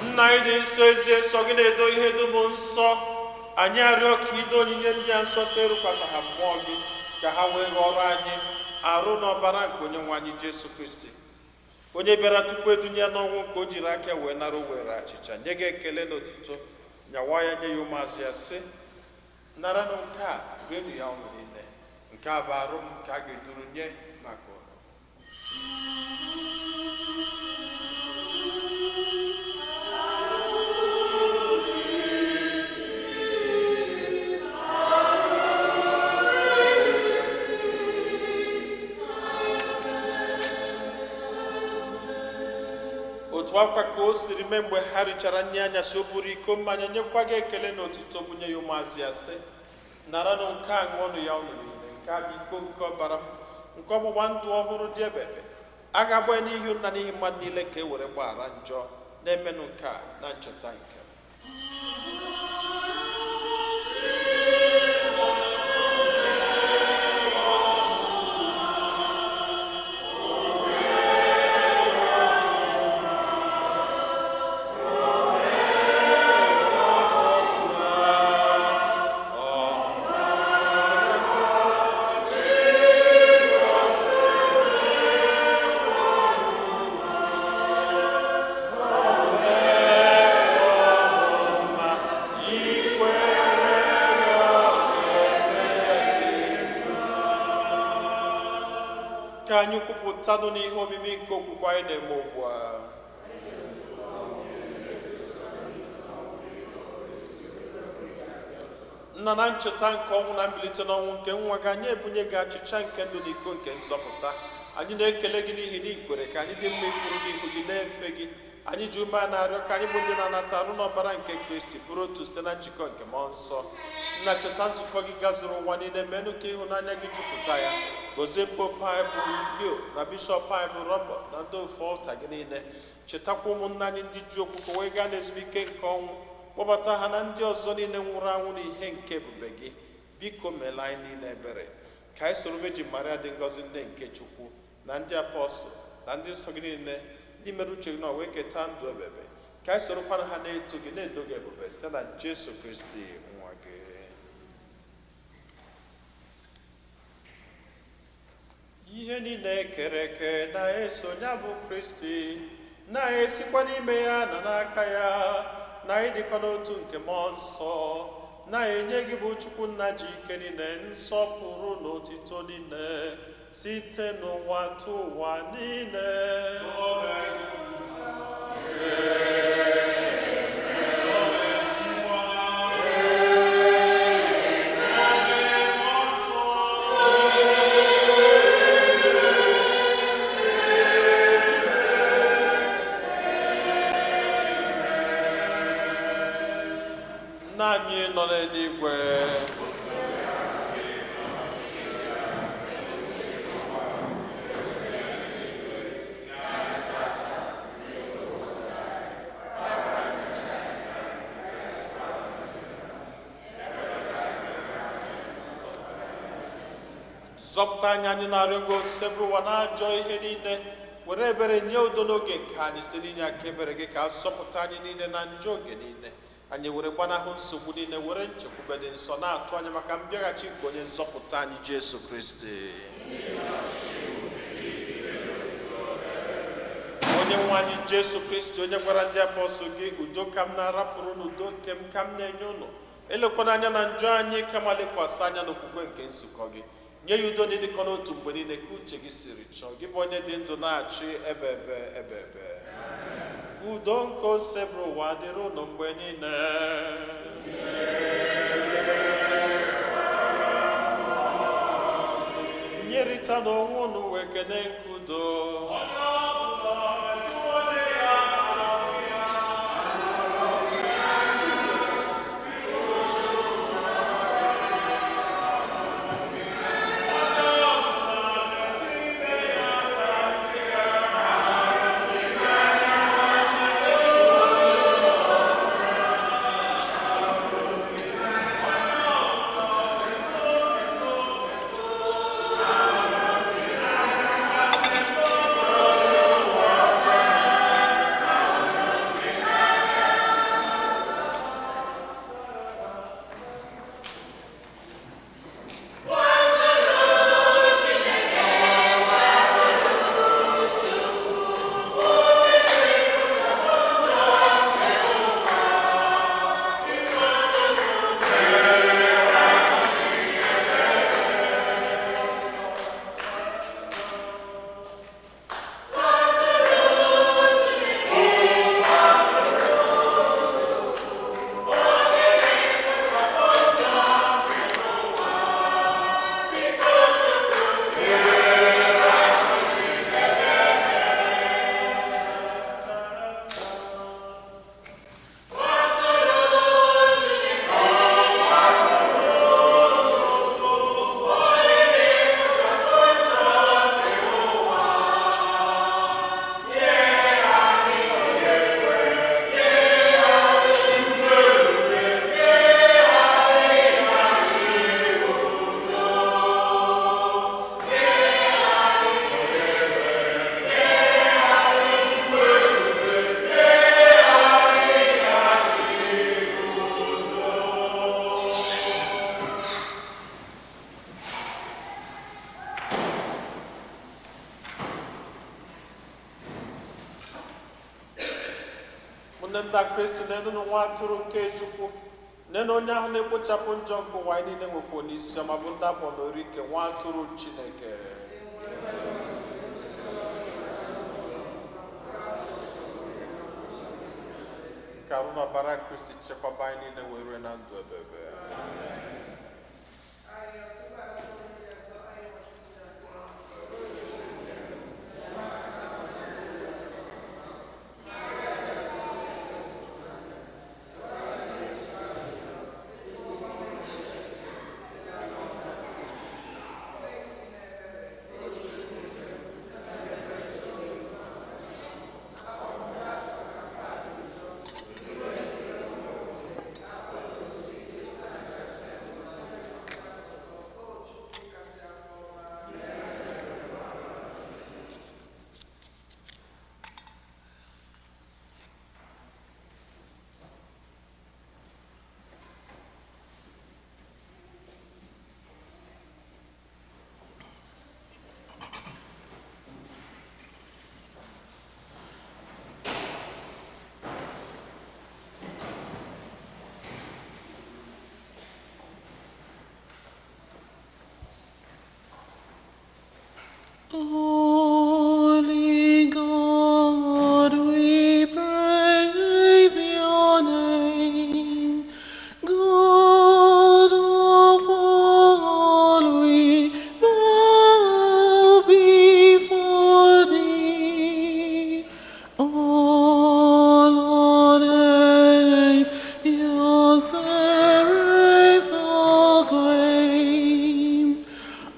Nna anyị dị nsọ, ezi nsọ gị na-edo ihe dum nsọ, anyị arịọ ka ido onyinye ndị a nsọ terukwasị ha mmụọ gị, ka ha wee ghọrọ anyị arụ n'ọbara nke onye nwe anyị Jesu Kristi, onye bịara tupu edunye ya n'ọnwụ, nke o jiri aka wee nara were achịcha, nye gị ekele na otito, nyawa ya nye ya ụmụazụ ya, sị, naranụ nke a, rienụ ya ọnụ niile, nke a bụ arụ m nke a ga-eduru nye maka ụnụ. Otu akwa ka o siri mee mgbe ha richara nri anyasị, o buru iko mmanya nyekwa gị ekele na otito, bunye ya ụmụazụ ya, sị, naranụ nke a, ṅụọnụ ya ọnụ niile, nke a bụ iko nke ọbara m, nke ọgbụgba ndụ ọhụrụ dị ebebe, a ga-agba n'ihi nna n'ihi mmadụ niile, ka e were gbaghara njọ, na-emenụ nke a na ncheta nke m. ka anyị kwupụtanụ n'ihe omimi nke okwukwe anyị na-eme ugbu a. Nna, na ncheta nke ọnwụ na mbilite n'ọnwụ nke nwa gị, anyị ebunye gị achịcha nke ndụ na iko nke nzọpụta. Anyị na-ekele gị n'ihi na ikwere ka anyị dị mma ikwuru n'ihu gị na-efe gị. Anyị ji ume a na-arịọ ka anyị bụ ndị na-anata arụ n'ọbara nke Kristi bụrụ otu site na njikọ nke mmụọ nsọ. Nna, cheta nzukọ gị gazuru ụwa niile, menụ ka ịhụnanya gị jupụta ya. Gozie pope anyị bụ Leo na bishọp anyị bụ Robert na ndị ofe ọlta gị niile. Chetakwa ụmụnna anyị ndị ji okwukwe wee gaa n'ezumike nke ọnwụ. Kpọbata ha na ndị ọzọ niile nwụrụ anwụ n'ihe nke ebube gị. Biko meela anyị niile ebere. Ka anyị soro Virgin Maria dị ngọzi nne nke Chukwu na ndị apọstụl na ndị nsọ gị niile ndị mere uche gị na wee keta ndụ ebebe. Ka anyị sorokwana ha na-eto gị na-edo gị ebube site na Jesu Kristi nwa gị. Ihe niile kere eke na-eso ya bụ Kristi, na-esikwa n'ime ya na n'aka ya, na ịdịkọ n'otu nke mmụọ nsọ, na-enye gị bụ Chukwu Nna ji ike niile, nsọpụrụ na otito niile site n'ụwa tụ ụwa niile. Nna anyị nọ n'eluigwe, zọpụta anyị na-arịọ gị osise bụrụ ụwa na-ajọ ihe niile, were ebere nye udo n'oge nke anyị site n'inye aka ebere gị, ka zọpụta anyị niile na njọ oge niile. Anyị were gbanahụ nsogbu niile, were nchekwube dị nsọ na-atụ anya maka mbịaghachi nke onye nzọpụta anyị Jesu Kristi. Onye nwe anyị Jesu Kristi, onye gwara ndị apọstụl gị, udo ka m na-arapụrụ n'udo nke m ka m na-enye unu, elekwana anya na njọ anyị kama lekwasị anya n'okwukwe nke nzukọ gị. Nye ya udo n'ịdịkọ n'otu mgbe niile ka uche gị siri chọọ, gị bụ onye dị ndụ na-achị ebe. Udo nke ose bụrụ ụwa dịrị unu mgbe niile. Nyerịta n'onwe unu wee kene nke udo. Nna Kristi na-enu nwa atụrụ nke Chukwu, nene onye ahụ na-ekpochapụ njọ nke ụwa niile nwekwa n'isi ọma, bụ ndị abụọ na ori nke nwa atụrụ Chineke. ka arụ n'ọbara Kristi chekwaba anyị niile were na ndụ ebebe. Holy God, we praise your name. God of all, we bow before thee. All on earth your seraph acclaim.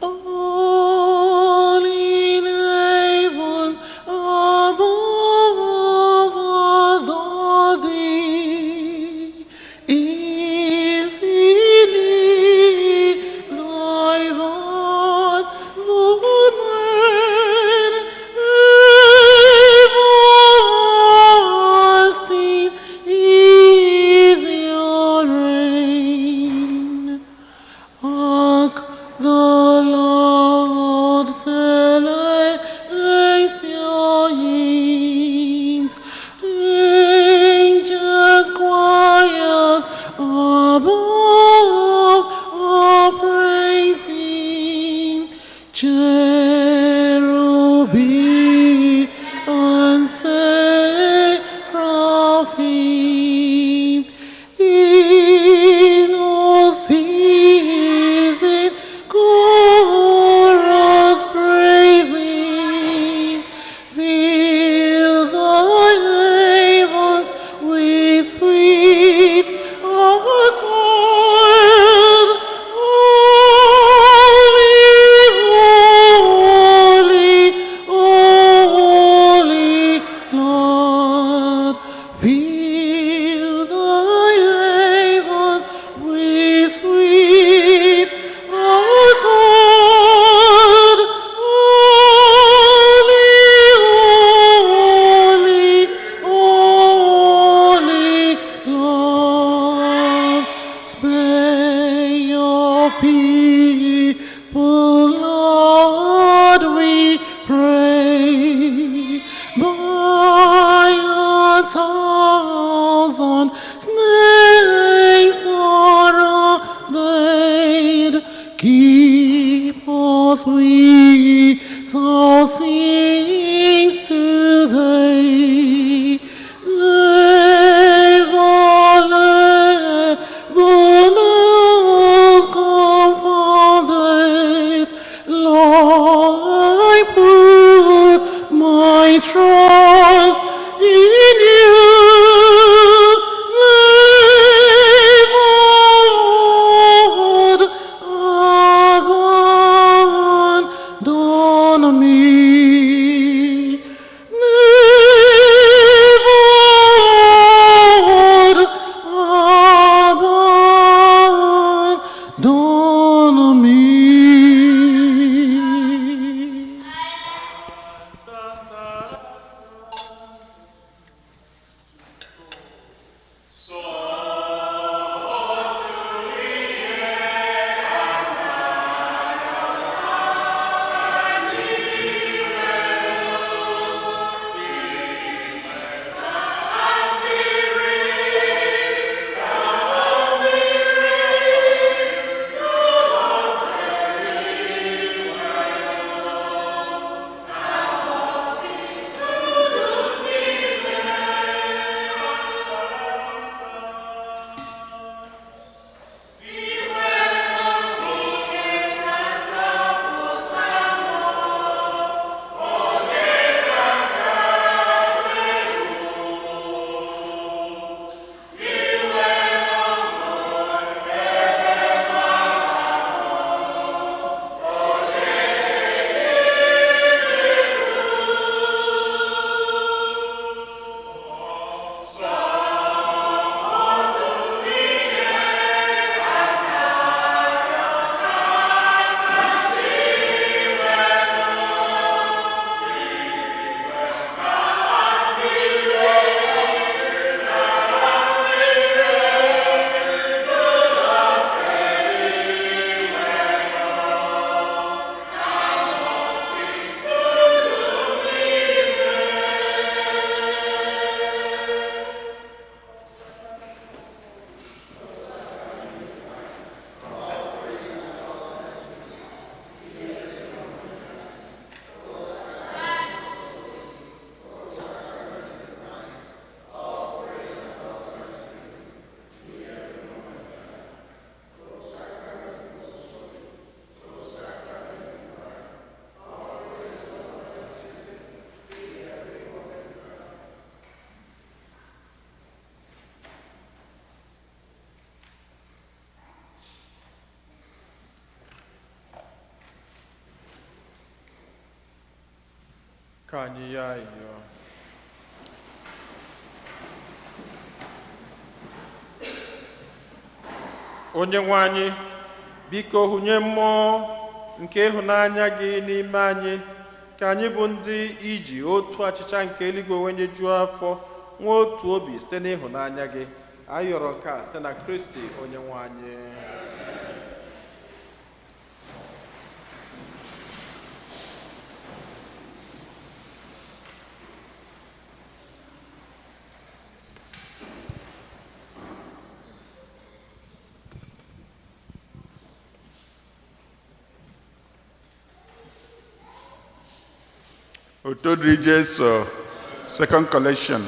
All in heaven above adore thee. Infinite thy vast domain, everlasting is your reign. Hark, the Lord celebrates your hymns. Angels, choirs above are praising. Cherubim and seraphim in all season chorus praising. Fill the heavens with sweet accord. Holy, holy, holy Lord. Fill the heavens with sweet accord. Holy, holy, holy Lord. Spare your people, Lord, we pray. By a thousand snakes surrounded, keep us with our sins today. Never let the love confounded. Lord, I put my trust in you. Lord, abandon me. Lord, abandon me. Ka anyị ya ayọ. Onye nwe anyị, biko hụnye mmụọ nke ịhụnanya gị n'ime anyị, ka anyị bụ ndị iji otu achịcha nke eluigwe wee nyejuo afọ, nwee otu obi site n'ịhụnanya gị. Anyị yọrọ nke a site na Kristi onye nwe anyị. Otodrijes second collection.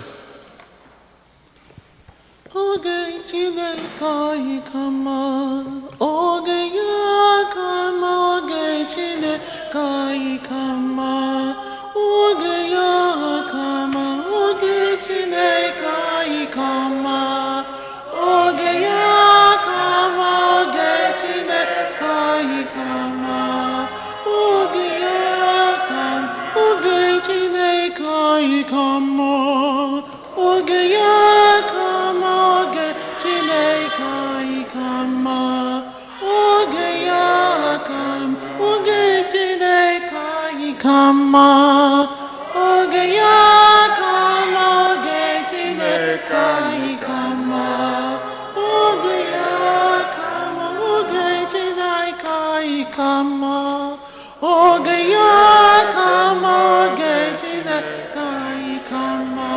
Oge Chineke anyị ka mma, oge ya ka mma, oge Chineke anyị ka mma, oge ya ka mma, oge Chineke anyị ka mma, oge ya ka mma, oge Chineke anyị ka mma, oge ya ka mma, oge Chineke anyị ka mma, oge ya ka mma, oge Chineke anyị ka mma, oge ya ka mma, oge Chineke anyị ka mma, oge ya ka mma, oge Chineke anyị ka mma, oge ya ka mma, oge Chineke anyị ka mma, oge ya ka mma, oge Chineke anyị ka mma,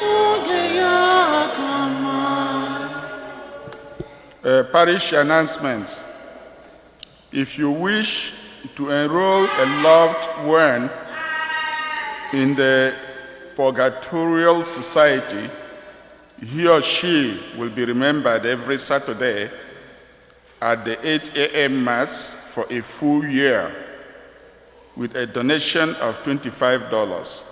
oge ya ka mma. Parish announcements. If you wish to enroll a loved one in the Purgatorial Society, he or she will be remembered every Saturday at the 8 a.m. Mass for a full year with a donation of $25.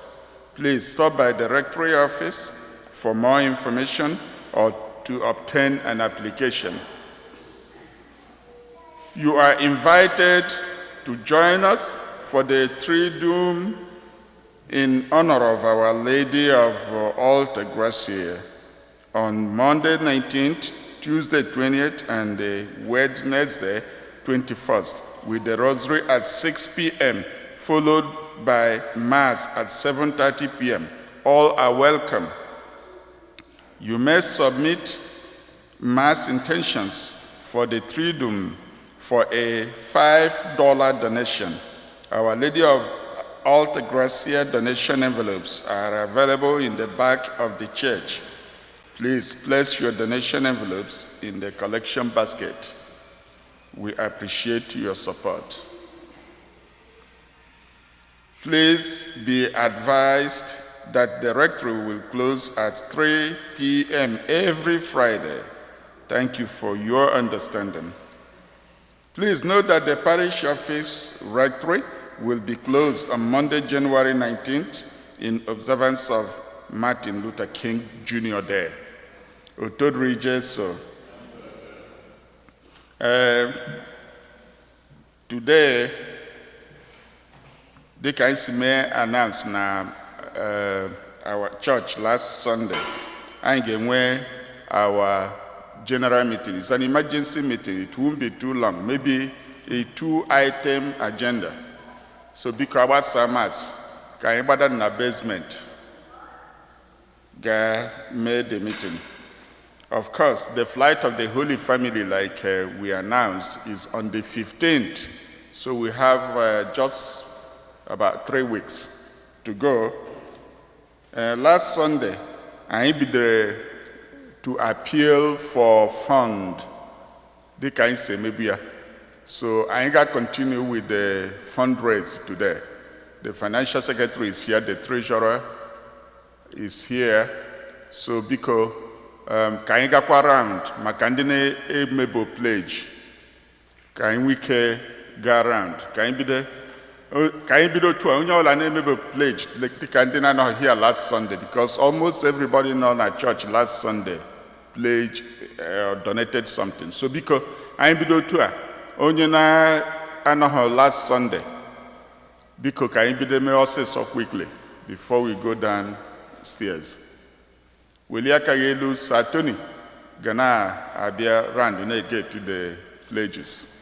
Please stop by the rectory office for more information or to obtain an application. You are invited to join us for the Triduum in honor of Our Lady of Alta Gracia on Monday 19th, Tuesday 20th, and Wednesday 21st, with the Rosary at 6 p.m., followed by Mass at 7:30 p.m. All are welcome. You may submit Mass intentions for the Triduum for a $5 donation. Our Lady of Alta Gracia donation envelopes are available in the back of the church. Please place your donation envelopes in the collection basket. We appreciate your support. Please be advised that the rectory will close at 3 p.m. every Friday. Thank you for your understanding. Please note that the parish office rectory will be closed on Monday, January 19th, in observance of Martin Luther King Jr. Day. Otodrijes. Today, the Kaisime announced na our church last Sunday, and again our general meeting. It's an emergency meeting. It won't be too long, maybe a 2-item agenda. So because our summers, can anybody in the basement made the meeting. Of course, the flight of the Holy Family, like we announced, is on the 15th. So we have just about 3 weeks to go. Last Sunday, I be there to appeal for fund. They can say maybe. So I got to continue with the fundraise today. The financial secretary is here, the treasurer is here. So because can you go around? Makandine a mebo pledge. Can we go around? Can you be there? Can you be there too? Only all I name mebo pledge. Like the candidate not here last Sunday because almost everybody in our church last Sunday pledged donated something. So because I be there too. Only na anaho last Sunday. Biko ka anyị bido mee ọsịsọ quickly before we go downstairs. Welie aka gị elu, Satoni ga na-abịa round na-get to the pledges.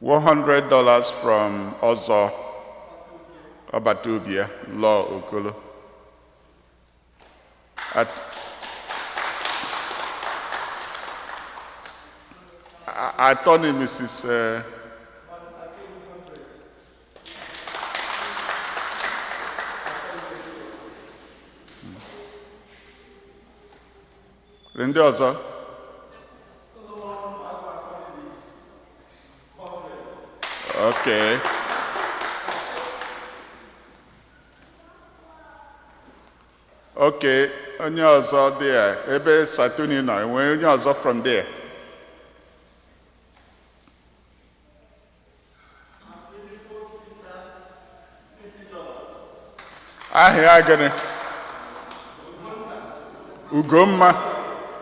$100 from Ozo Obatobia, Law Okolo. Attorney Mrs. Ndị ọzọ? Okay. Okay, onye ọzọ there. Ebe Satoni nọ, enwe onye ọzọ from there? Ahịa gịnị?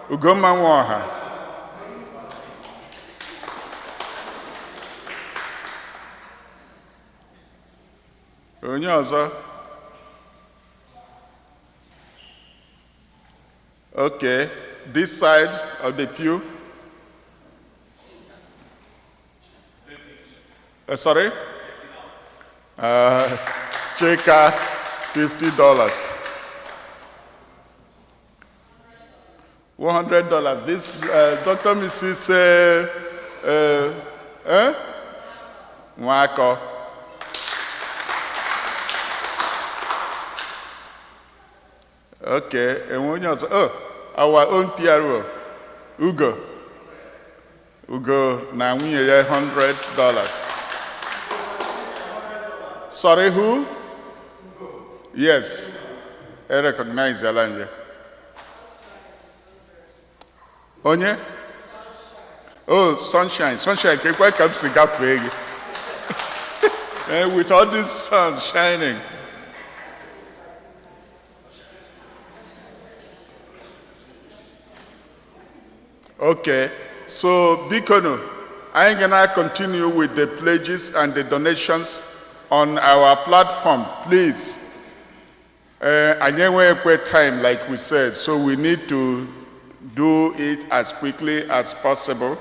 Ugomma Nwaọha. Onye ọzọ? Okay, this side of the pew. Sorry? Cheka, $50. $100. This Dr. Mrs. Mwako. Okay, and when you our own PRO, Ugo. Now we have $100. Sorry, who? Yes, I recognize Alanya. Onye? Oh, sunshine. Sunshine, why come cigar fig? With all this sun shining. Okay, so Bikono, I'm gonna continue with the pledges and the donations on our platform, please. I never time, like we said, so we need to do it as quickly as possible.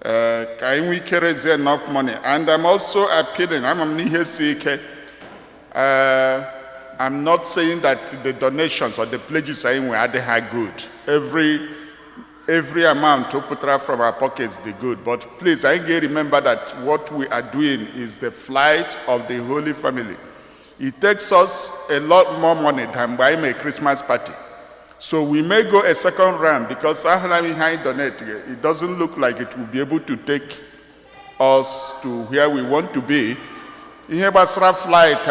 Can we raise enough money? And I'm also appealing, I'm not saying that the donations or the pledges are good. Every amount to put out from our pockets is good. But please, I remember that what we are doing is the flight of the Holy Family. It takes us a lot more money than buying a Christmas party. So we may go a second round because it doesn't look like it will be able to take us to where we want to be. Ihe gbasara flight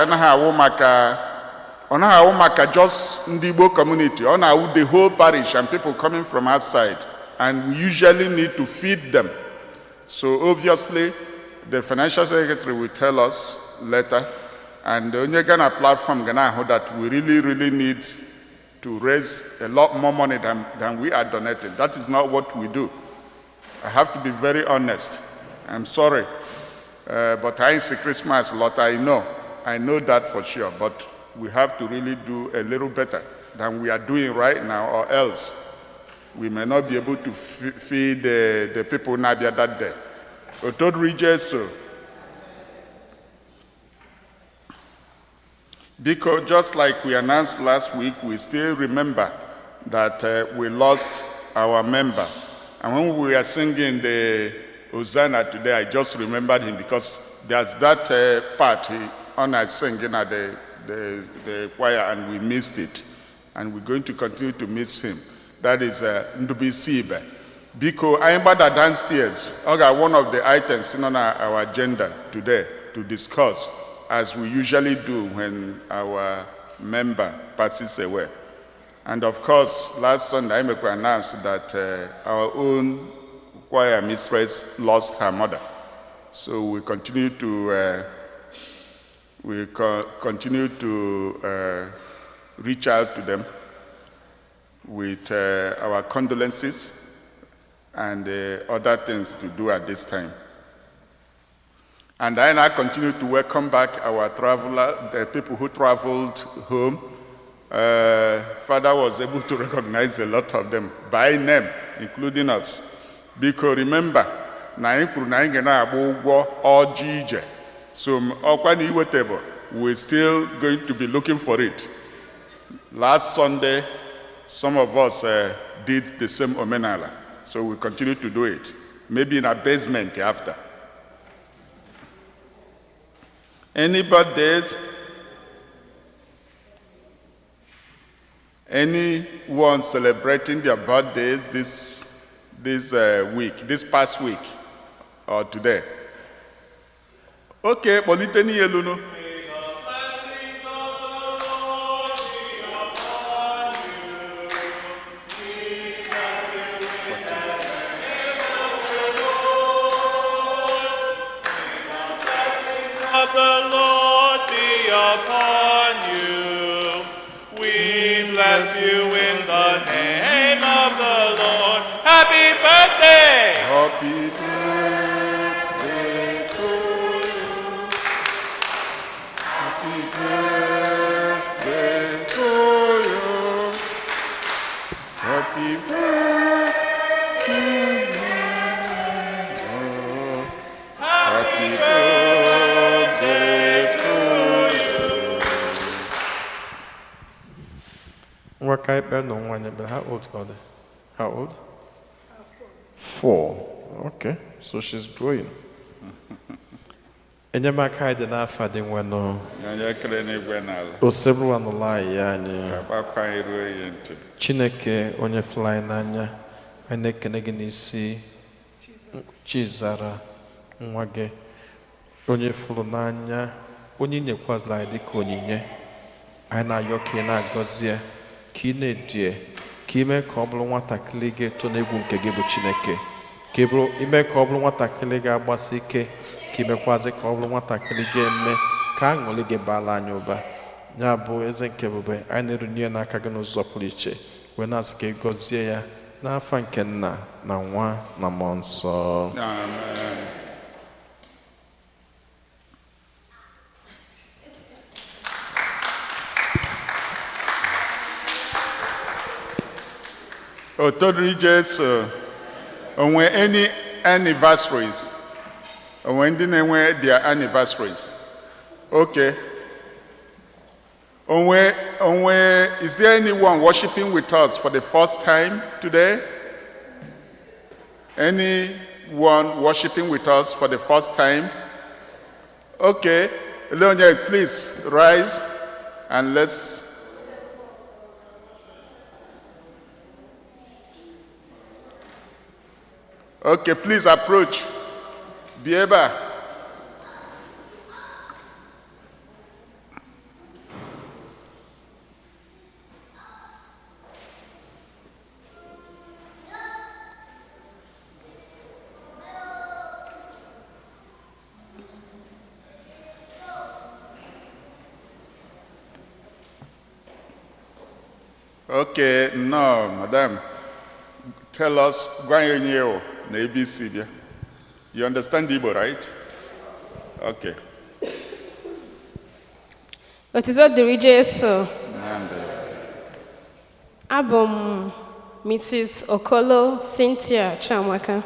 just the Igbo community, the whole parish and people coming from outside, and we usually need to feed them. So obviously, the financial secretary will tell us later, and the Onyegana platform that we really need to raise a lot more money than we are donating. That is not what we do. I have to be very honest. I'm sorry, but I see Christmas a lot. I know that for sure, but we have to really do a little better than we are doing right now, or else we may not be able to feed the people Nabia that day. Because just like we announced last week, we still remember that we lost our member. And when we were singing the Hosanna today, I just remembered him because there's that part I singing at the choir, and we missed it. And we're going to continue to miss him. That is Ndubi Sibe. Because I remember that downstairs, one of the items on our agenda today to discuss, as we usually do when our member passes away. And of course, last Sunday, I announced that our own choir mistress lost her mother. So we continue to reach out to them with our condolences and other things to do at this time. And I now continue to welcome back our the people who traveled home. Father was able to recognize a lot of them by name, including us. Because remember, so we're still going to be looking for it. Last Sunday, some of us did the same omenala, so we continue to do it. Maybe in a basement after. Any birthdays? Anyone celebrating their birthdays this past week, or today? Okay, Politeni Yeluno. Of the Lord be upon you. We bless you in the name of the Lord. Happy birthday! Happy birthday to you. Happy birthday to you. Happy birthday to you. Happy birthday to you. What kind of no one? How old, God? How old? 4. Okay, so she's growing. Enyemaka dị n'afọ dị nwenụ. Onye kere n'igwe n'ala. Osebru anụla ya anyị. Akwa iru eyi ntị. Chineke onye fly n'anya, anyị na-ekene gị n'isi Chizara nwa gị, onye fụrụ n'anya, onye nyekwazila anyị dịka onyinye. Anyị na-ayọ ka ị na-agọzie, ka ị na-edue, ka ime ka ọ bụrụ nwatakịrị ga-eto n'egwu nke gị bụ Chineke, ka ime ka ọ bụrụ nwatakịrị ga-agbasi ike, ka imekwazi ka ọ bụrụ nwatakịrị ga-eme ka aṅụrị gị baala anyị ụba. Ya bụ eze nke ebube, anyị na-erunye n'aka gị n'ụzọ pụrụ iche, wee na-asị ka ị gọzie ya n'afa nke Nna na Nwa na Mmụọ Nsọ. Amen. Otodri Jesu, onwe any anniversaries? Onwe ndị na-enwe their anniversaries? Okay. Is there anyone worshiping with us for the first time today? Anyone worshiping with us for the first time? Okay. Leonie, please rise and let's. Okay, please approach. Bieba. Okay, no, madam. Tell us, Guanyo na ABC. You understand Igbo, right? Okay. Otizo dịrị Jesu. Abụ m Mrs. Okolo Cynthia Chamaka.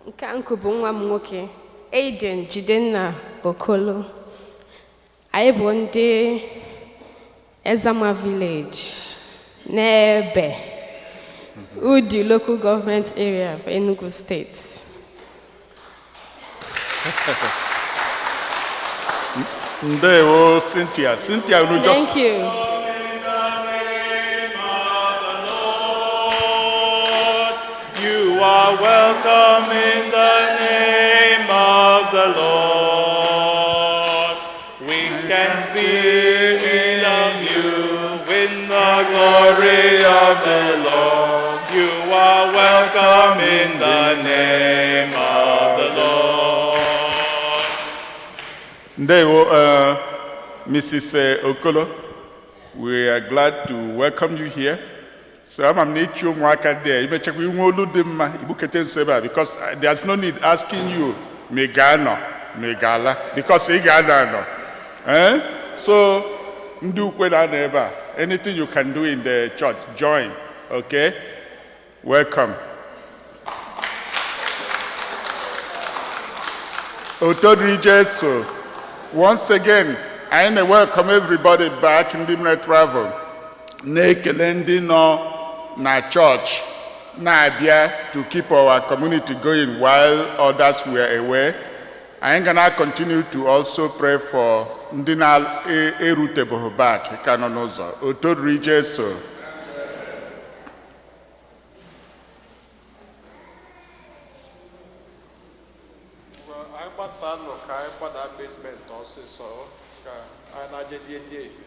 Nke nkụ bụ nwa m nwoke, Aiden Jidenna Okolo. Anyị bụ ndị Ezama Village, n'Ebe, Udi Local Government Area of Enugu State. Ndewo, Cynthia. Cynthia, you just... Thank you. You are welcome in the name of the Lord. We can see of you in the glory of the Lord. You are welcome in the name of the Lord. Ndewo, Mrs. Okolo, we are glad to welcome you here. So I'm not sure there. You may check with Moludima, because there's no need asking you megano, megala, because igano. So, ndu kwena neba. Anything you can do in the church, join. Okay? Welcome. Otodri Jesu. Once again, I welcome everybody back in the travel. Na-ekele ndị nọ na church na-abịa to keep our community going while others were away. I'm gonna continue to also pray for ndị na-erutebeghị back ka nọ n'ụzọ. Otodri Jesu. Anyị gbasaa nụ ka anyị kwada basement ọsịsọ ka anyị na-ajedie ndị efe.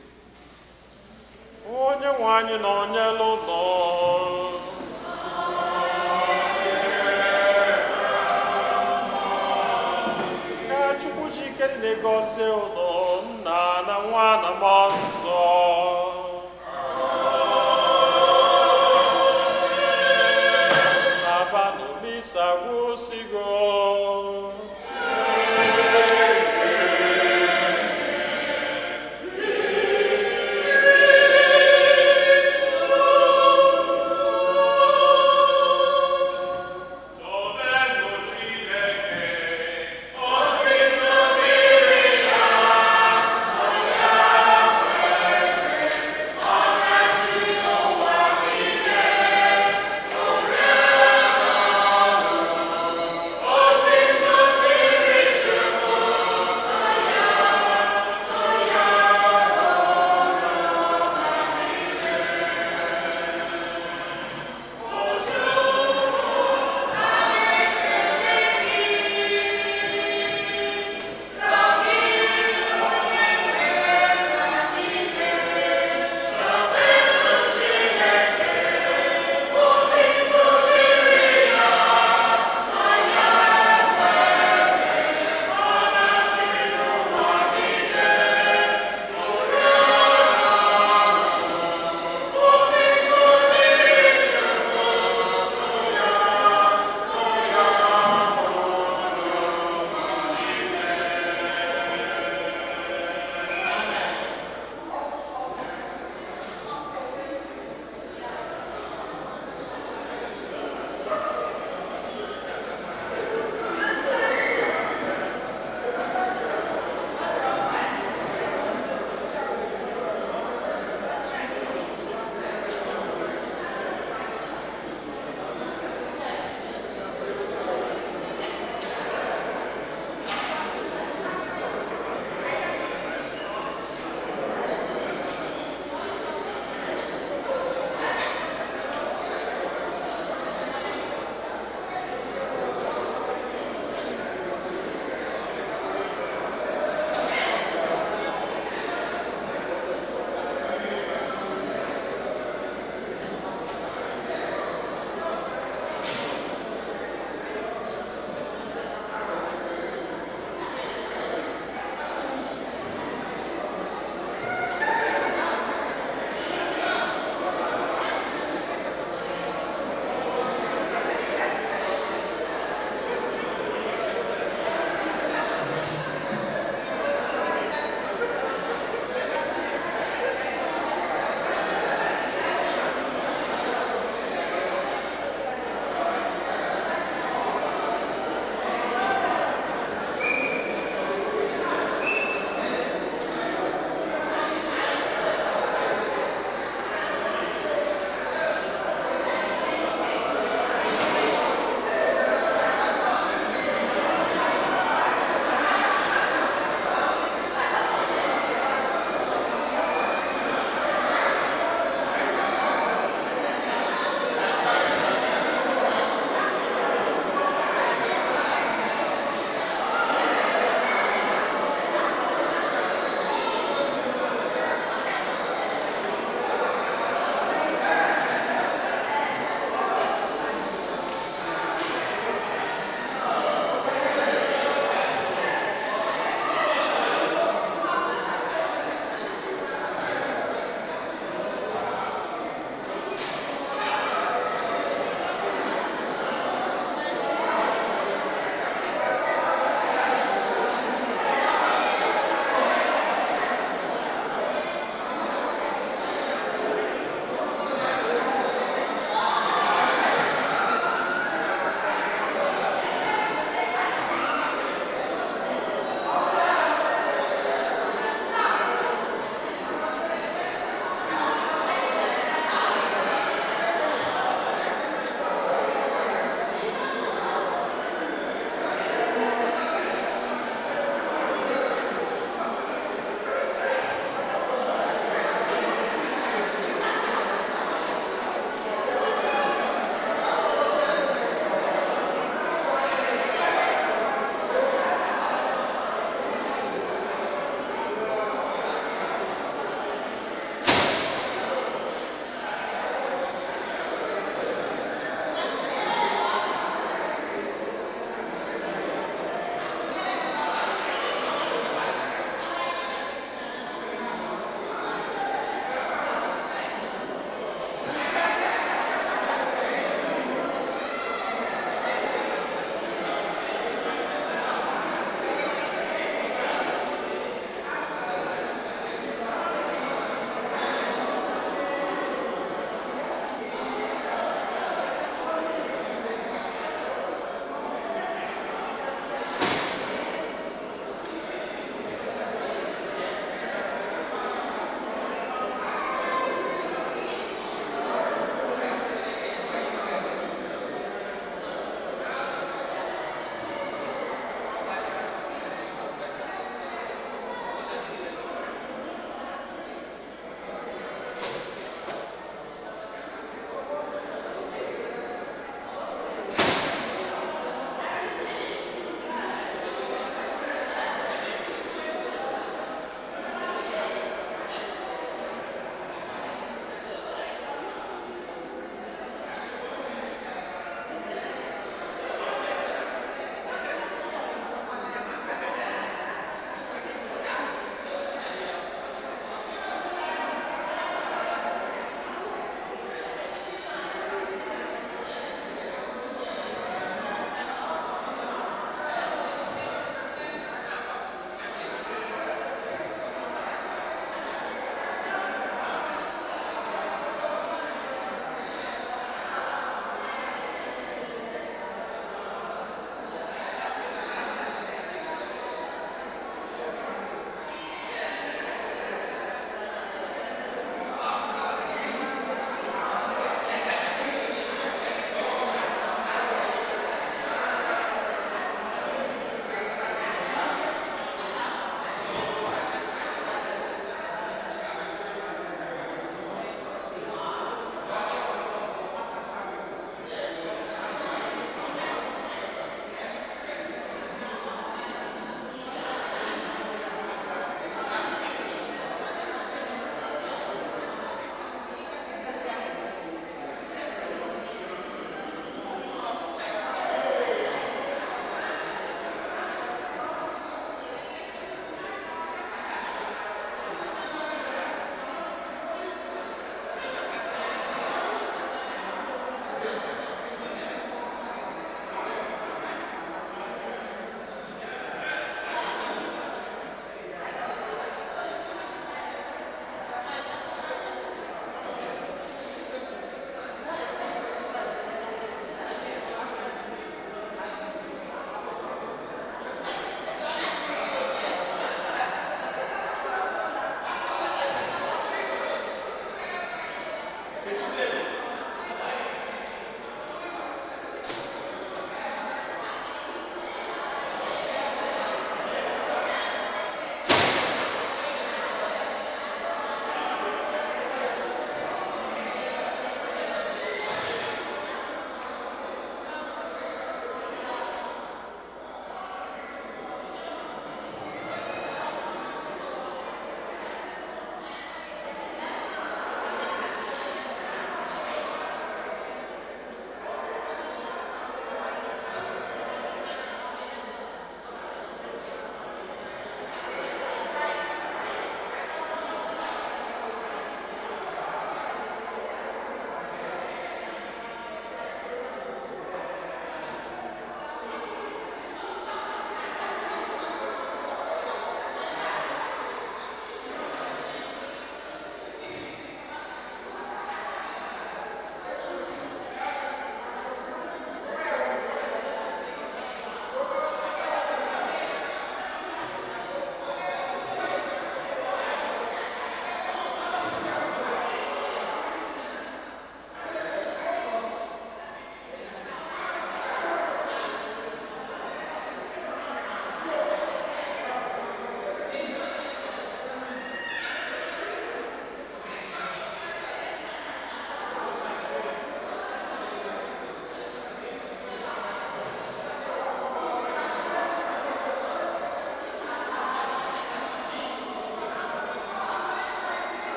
Onye nwe anyị na onye lụnọ ka Chukwu ji ike dị na-egozi ụlọ Nna na Nwa na Mmụọ Nsọ. N'abalị misa gwụsịgo.